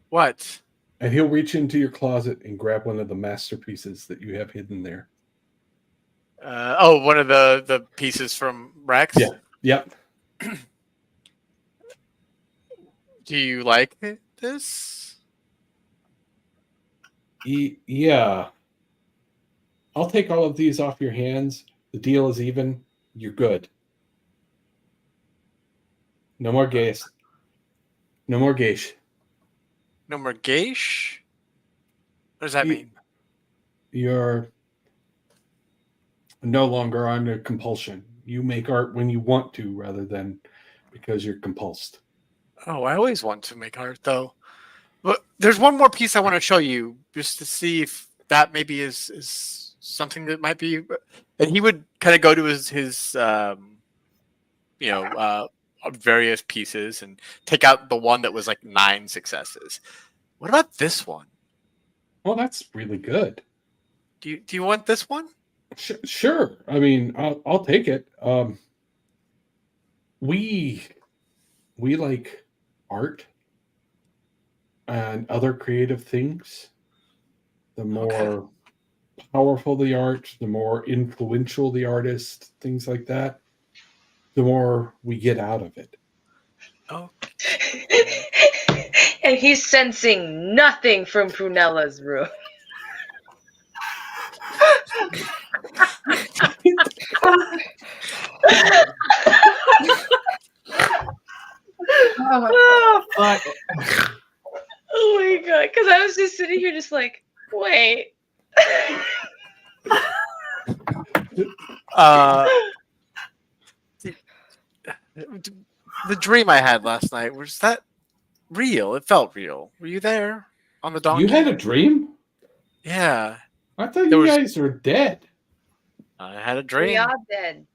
what? and he'll reach into your closet and grab one of the masterpieces that you have hidden there. One of the pieces from Rex. Yeah. Yep. Do you like this? Yeah. I'll take all of these off your hands. The deal is even. You're good. No more gays. No more gays. No more geish? What does that Ye- mean? You're no longer under compulsion. You make art when you want to rather than because you're compulsed. Oh, I always want to make art, though. But there's one more piece I want to show you, just to see if that maybe is something that might be. And he would kind of go to his various pieces and take out the one that was like 9 successes. What about this one? Well, that's really good. Do you want this one? Sure. I mean, I'll take it. We like art and other creative things. The more powerful the art, the more influential the artist, things like that, the more we get out of it. Oh, And he's sensing nothing from Prunella's room. Oh my Fuck. Oh my god! Because I was just sitting here, just like, wait. The dream I had last night, was that real? It felt real. Were you there on the donkey? You had a dream? Yeah, I thought There you was- guys were dead. I had a We dream. are dead.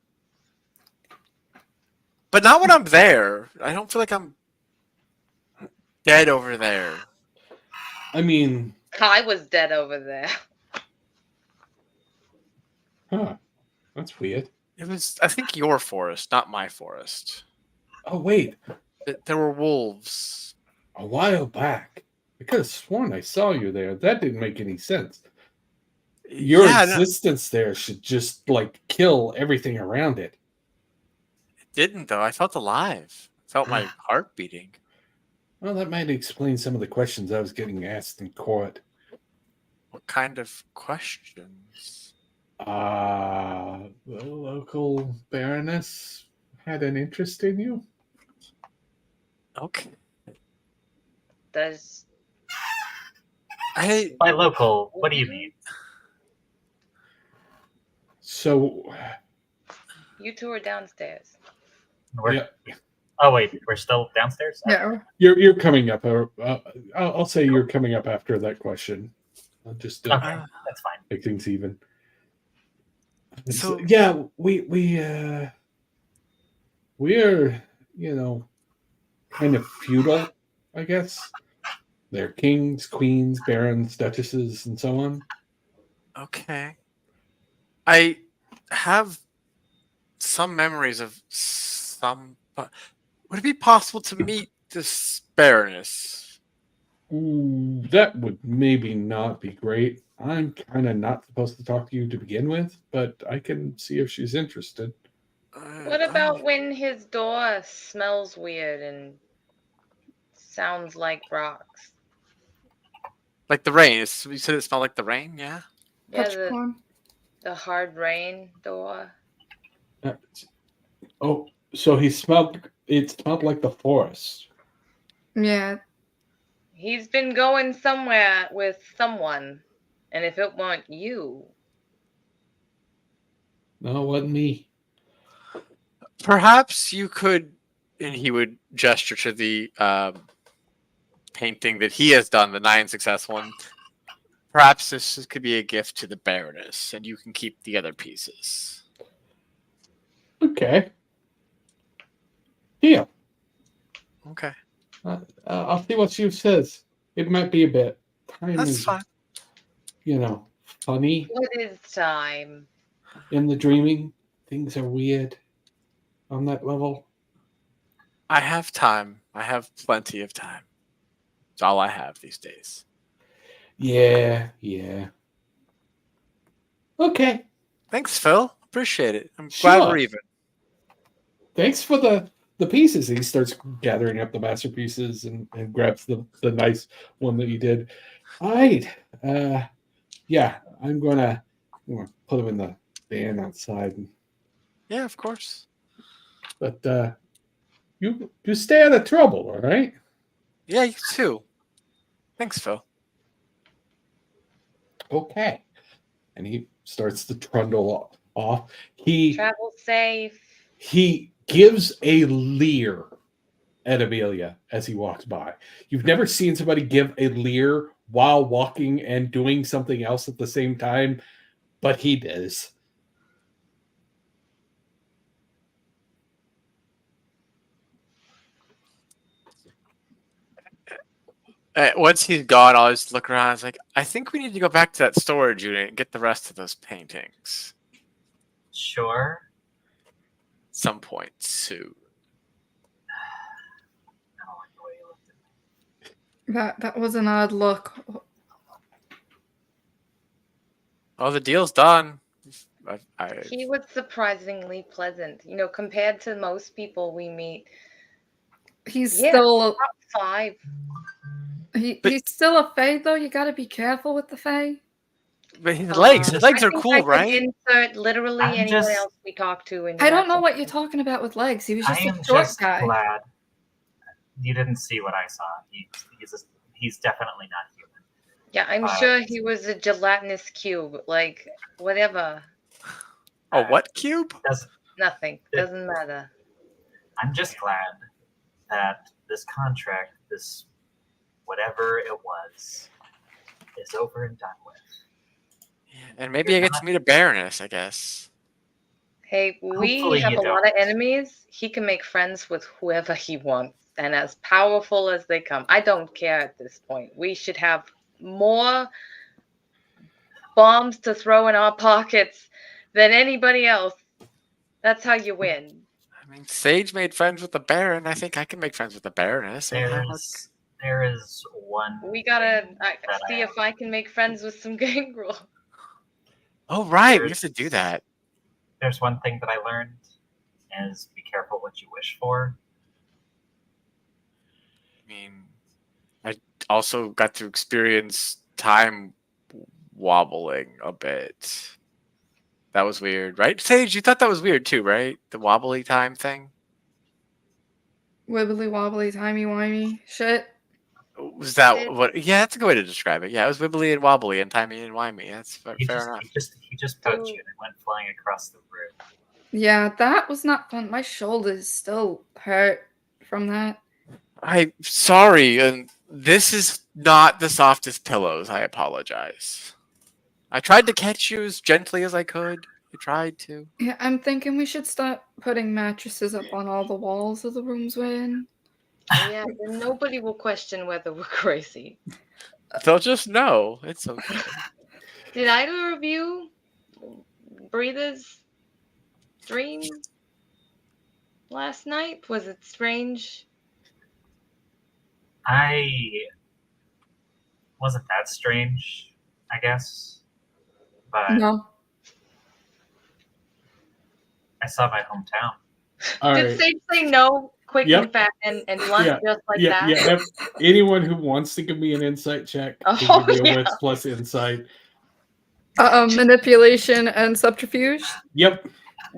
But not when I'm there. I don't feel like I'm dead over there. I mean, I was dead over there. that's weird. It was, I think, your forest, not my forest. Oh, wait. There were wolves. A while back, I could have sworn I saw you there. That didn't make any sense. Your Yeah, no, existence there should just like kill everything around it. it didn't, though. I felt alive. I felt my heart beating. Well, that might explain some of the questions I was getting asked in court. What kind of questions? The local baroness had an interest in you? Okay. Does I By local, what do you mean? So, you two are downstairs? We're, yeah, Oh wait, we're still downstairs. Okay. Yeah. You're coming up. I'll say you're coming up after that question. I'll just Okay, that's fine. make things even. So- Yeah, we're kind of feudal, I guess. They're kings, queens, barons, duchesses, and so on. Okay. I have some memories of some. Would it be possible to meet this Baroness? Ooh, that would maybe not be great. I'm kind of not supposed to talk to you to begin with, but I can see if she's interested. What about when his door smells weird and sounds like rocks? like the rain? You said it smelled like the rain, yeah? Yeah, Petricorn. the hard rain door. Oh, so it smelled like the forest. Yeah. He's been going somewhere with someone. And if it weren't you, No, it wasn't me. Perhaps you could, and he would gesture to the painting that he has done, the 9 success one. Perhaps this could be a gift to the Baroness, and you can keep the other pieces. Okay. Yeah. Okay, I'll see what she says. It might be a bit. Time that's is, fine. Funny what is time? in the dreaming. Things are weird on that level. I have time. I have plenty of time. It's all I have these days. Yeah. Okay. Thanks, Phil. Appreciate it. I'm glad Sure. we're even. Thanks for the pieces. He starts gathering up the masterpieces and grabs the nice one that you did. All right. Yeah, I'm gonna put them in the van outside. Yeah, of course. But you stay out of trouble, all right? Yeah, you too. Thanks, Phil. Okay. And he starts to trundle off. He Travel safe. gives a leer at Amelia as he walks by. You've never seen somebody give a leer while walking and doing something else at the same time, but he does. Once he's gone, I'll just look around. I was like, I think we need to go back to that storage unit and get the rest of those paintings. Sure. Some point soon. I don't like the way you looked at me. That was an odd look. Oh, the deal's done. He was surprisingly pleasant. Compared to most people we meet. He's Yeah. still Top 5. he's still a fae though. You gotta be careful with the fae. But his legs I are think I cool, could right? Insert literally I'm anyone just- else we talk to. I don't know what you're talking about with legs. He was I just am a short just guy. glad you didn't see what I saw. He's definitely not human. Yeah, I'm sure he was a gelatinous cube. Like, whatever. Oh, what cube? Nothing. Doesn't matter. I'm just glad that this contract, this whatever it was, is over and done with. Yeah, and maybe I get to meet a Baroness, I guess. Hey, we Hopefully have you a lot of don't. enemies. He can make friends with whoever he wants, and as powerful as they come. I don't care at this point. We should have more bombs to throw in our pockets than anybody else. That's how you win. I mean, Sage made friends with the Baron. I think I can make friends with the Baroness. There is one. We gotta thing that see if I can make friends with some gangrel. Oh, right. We have to do that. There's one thing that I learned is be careful what you wish for. I mean, I also got to experience time wobbling a bit. That was weird, right? Sage, you thought that was weird too, right? The wobbly time thing? Wibbly wobbly, timey wimey shit. Was that what? Yeah, that's a good way to describe it. Yeah, it was wibbly and wobbly and timey and wimey. That's fair enough. He just poked you and it went flying across the room. Yeah, that was not fun. My shoulders still hurt. from that. I'm sorry, and this is not the softest pillows. I apologize. I tried to catch you as gently as I could. I tried to. Yeah, I'm thinking we should stop putting mattresses up on all the walls of the rooms we're in. Yeah, then nobody will question whether we're crazy. They'll just know. It's okay. Did either of you Breather's dream last night? Was it strange? I wasn't that strange, I guess. But No. I saw my hometown. All Did right. Sage say no quick Yep. and fast and blunt Yeah, just like yeah, that? yeah. Anyone who wants to give me an insight check, Oh, can give me a yeah. wits plus insight. Manipulation and subterfuge. Yep.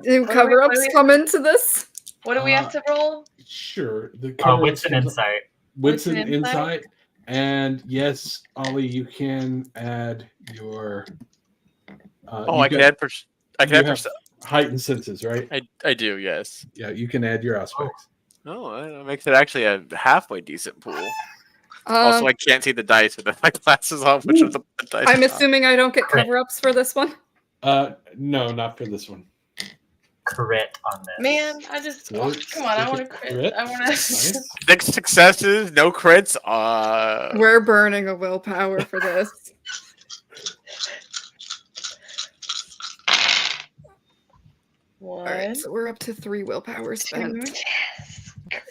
Do What do cover-ups we- come into this? What do we have to roll? Sure. The Wits and comes- insight. Wits and Wits and insight? insight. And yes, Ollie, you can add your. Oh, you I can got- add. I can you add. have heightened senses, right? I do. Yes. Yeah, you can add your aspects. Oh, that makes it actually a halfway decent pool. Also, I can't see the dice with my glasses off, which are the dice. I'm are not. assuming I don't get cover-ups for this one. No, not for this one. Crit on this. Man, I just So come on. I take want a to crit. crit. I want to. Nice. 6 successes, no crits. We're burning a willpower for this. All right, One. so we're up to 3 willpower spent. Yes. Crit.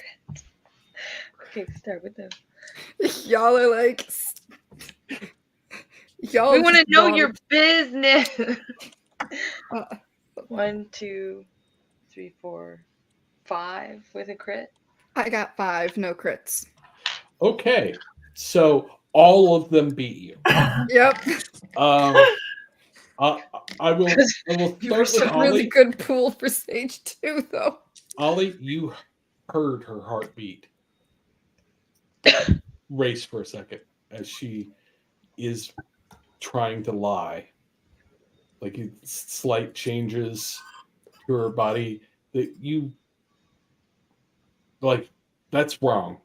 Okay, start with them. Y'all are like, y'all. We want to just know wanna- your business. Uh, 1, 2, 3, 4, 5 with a crit. I got 5, no crits. Okay, so all of them beat you. Yep. I will You were start with so Ollie. Really good pool for stage 2, though. Ollie, you heard her heartbeat race for a second as she is trying to lie. Like slight changes to her body that you like. That's wrong.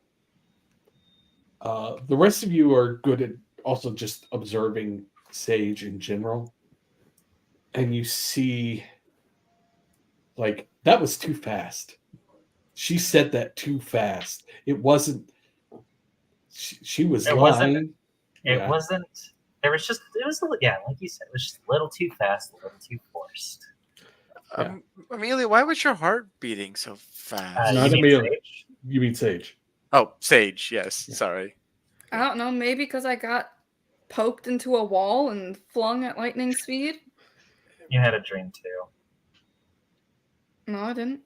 The rest of you are good at also just observing Sage in general, and you see, like, that was too fast. She said that too fast. It wasn't. She was It lying. wasn't- It Yeah. wasn't. It was like you said, it was just a little too fast, a little too forced. Amelia, why was your heart beating so fast? Not you mean Amelia. Sage? You mean Sage? Oh, Sage. Yes. Yeah. Sorry. I don't know, maybe because I got poked into a wall and flung at lightning speed? You had a dream too. No, I didn't.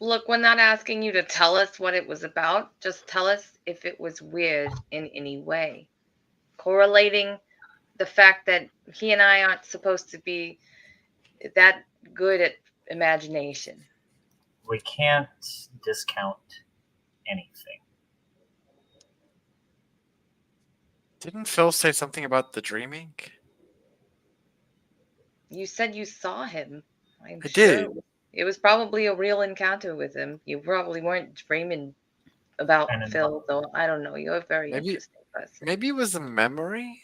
Look, we're not asking you to tell us what it was about. Just tell us if it was weird in any way. Correlating the fact that he and I aren't supposed to be that good at imagination. We can't discount anything. Didn't Phil say something about the dreaming? You said you saw him. I'm I sure did. it was probably a real encounter with him. You probably weren't dreaming about And in Phil, though. I don't know. You're a very Maybe- interesting person. Maybe it was a memory.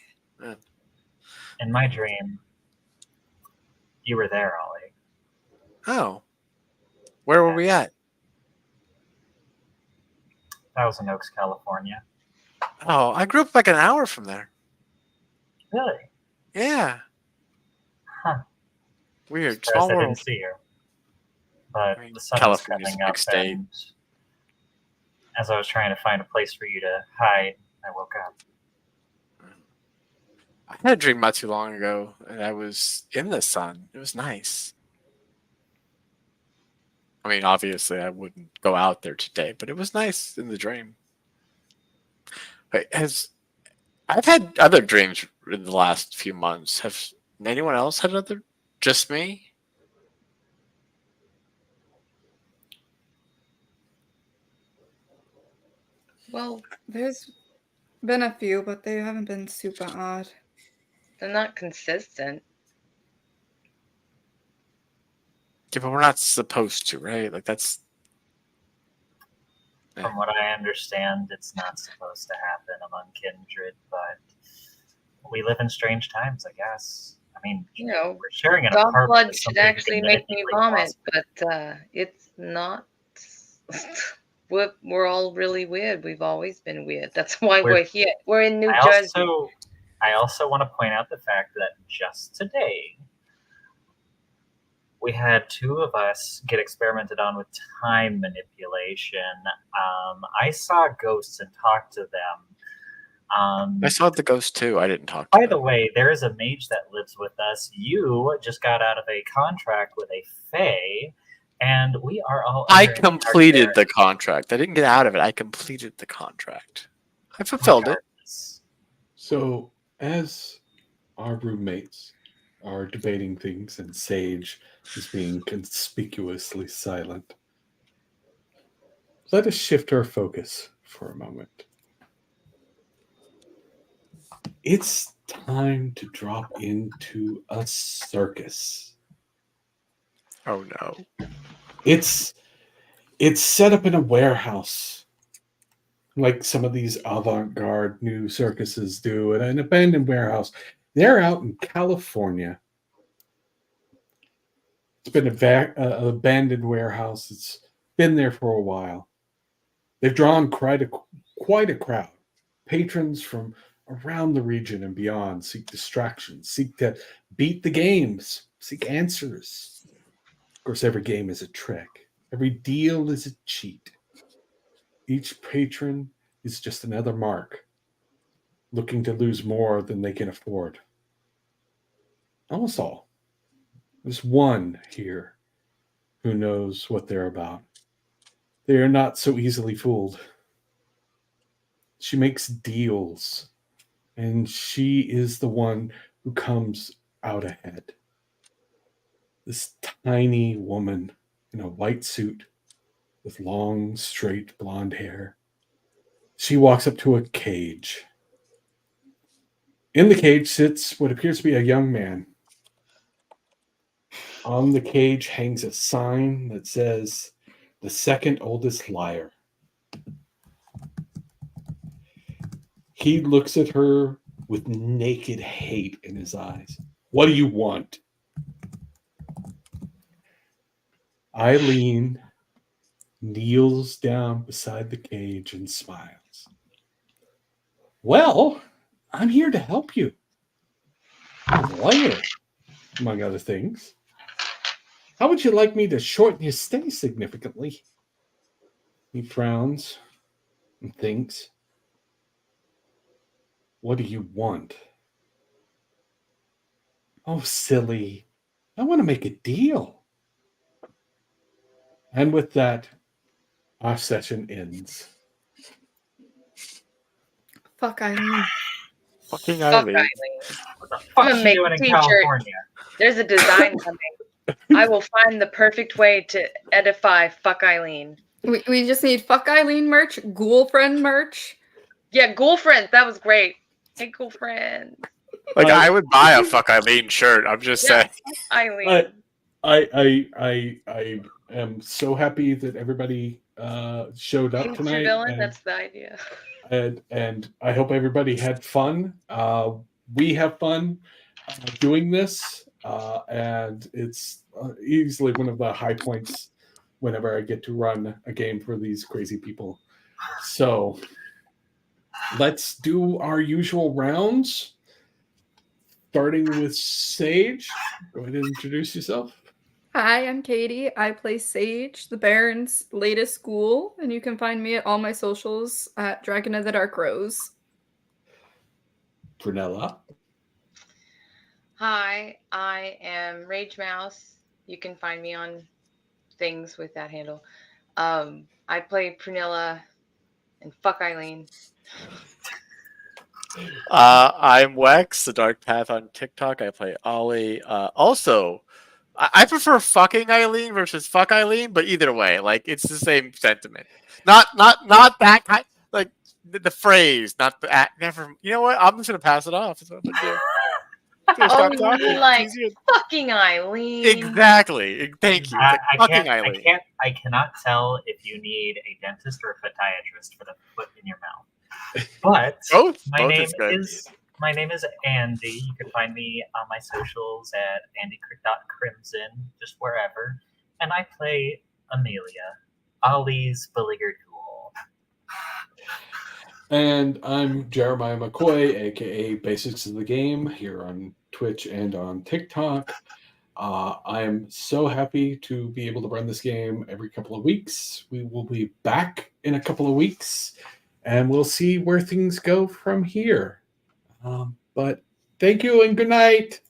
In my dream, you were there, Ollie. Oh, where were we at? Thousand Oaks, California. Oh, I grew up like an hour from there. Really? Yeah. Huh. Weird. Surprised Small I world. didn't see you. But I mean, the sun was California's a coming big up, state. and as I was trying to find a place for you to hide, I woke up. I had a dream not too long ago, and I was in the sun. It was nice. I mean, obviously, I wouldn't go out there today, but it was nice in the dream. Wait, I've had other dreams in the last few months. Have anyone else had other? Just me? Well, There's been a few, but they haven't been super odd. they're not consistent. Yeah, but we're not supposed to, right? Like that's. From what I understand, it's not supposed to happen among kindred, but we live in strange times, I guess. I mean, You know, we're sharing an dog apartment. blood with should something actually make me genetically vomit, possible. but it's not. We're all really weird. We've always been weird. That's why we're here. We're in New Jersey. I also want to point out the fact that just today, we had two of us get experimented on with time manipulation. I saw ghosts and talked to them. I saw the ghost too. I didn't talk to By them. the way, there is a mage that lives with us. You just got out of a contract with a fae, and we are all. I under completed the contract. I didn't get out of it. I completed the contract. I fulfilled it. Regardless. So, as our roommates are debating things and Sage is being conspicuously silent, let us shift our focus for a moment. It's time to drop into a circus. Oh no. It's set up in a warehouse, like some of these avant-garde new circuses do, in an abandoned warehouse. They're out in California. It's been an abandoned warehouse. It's been there for a while. They've drawn quite a crowd. Patrons from around the region and beyond seek distractions, seek to beat the games, seek answers. Of course, every game is a trick. Every deal is a cheat. Each patron is just another mark, looking to lose more than they can afford. Almost all. There's one here who knows what they're about. They are not so easily fooled. She makes deals, and she is the one who comes out ahead. This tiny woman in a white suit with long, straight blonde hair. She walks up to a cage. In the cage sits what appears to be a young man. On the cage hangs a sign that says, "The second oldest liar." He looks at her with naked hate in his eyes. "What do you want?" Eileen kneels down beside the cage and smiles. "Well, I'm here to help you. I'm a lawyer, among other things. How would you like me to shorten your stay significantly?" He frowns and thinks. "What do you want?" "Oh, silly. I want to make a deal." And with that, our session ends. Fuck Eileen. Fucking Fuck Eileen. Eileen. What the I'm fuck's gonna she make doing a in t-shirt. California? There's a design coming. I will find the perfect way to edify fuck Eileen. We just need fuck Eileen merch, ghoul friend merch. Yeah, ghoul friends. That was great. Hey, ghoul friends. Like I would buy a fuck Eileen shirt. I'm just saying. Eileen. I am so happy that everybody showed up Paint your tonight, villain. That's the idea. and I hope everybody had fun. We have fun doing this, and it's easily one of the high points whenever I get to run a game for these crazy people. So let's do our usual rounds, starting with Sage. Go ahead and introduce yourself. Hi, I'm Katie. I play Sage, the Baron's latest ghoul, and you can find me at all my socials at DragonOfTheDarkRose. Prunella. Hi, I am RageMouxe. You can find me on things with that handle. I play Prunella and fuck Eileen. I'm Wex, the Dark Path on TikTok. I play Ollie. Also, I prefer fucking Eileen versus fuck Eileen, but either way, like it's the same sentiment. Not that kind. Like the phrase, not the act. Never. You know what? I'm just gonna pass it off. That's what I'm gonna do. Just Oh, stop you talking. mean like It's easier. fucking Eileen? Exactly. Thank you. It's like fucking Eileen. I cannot tell if you need a dentist or a podiatrist for the foot in your mouth. But Both my is good. my name is Andy. You can find me on my socials at andy.crimson, just wherever. And I play Amelia, Ollie's beleaguered ghoul. And I'm Jeremiah McCoy, aka Basics of the Game, here on Twitch and on TikTok. I'm so happy to be able to run this game every couple of weeks. We will be back in a couple of weeks, and we'll see where things go from here. But thank you and good night.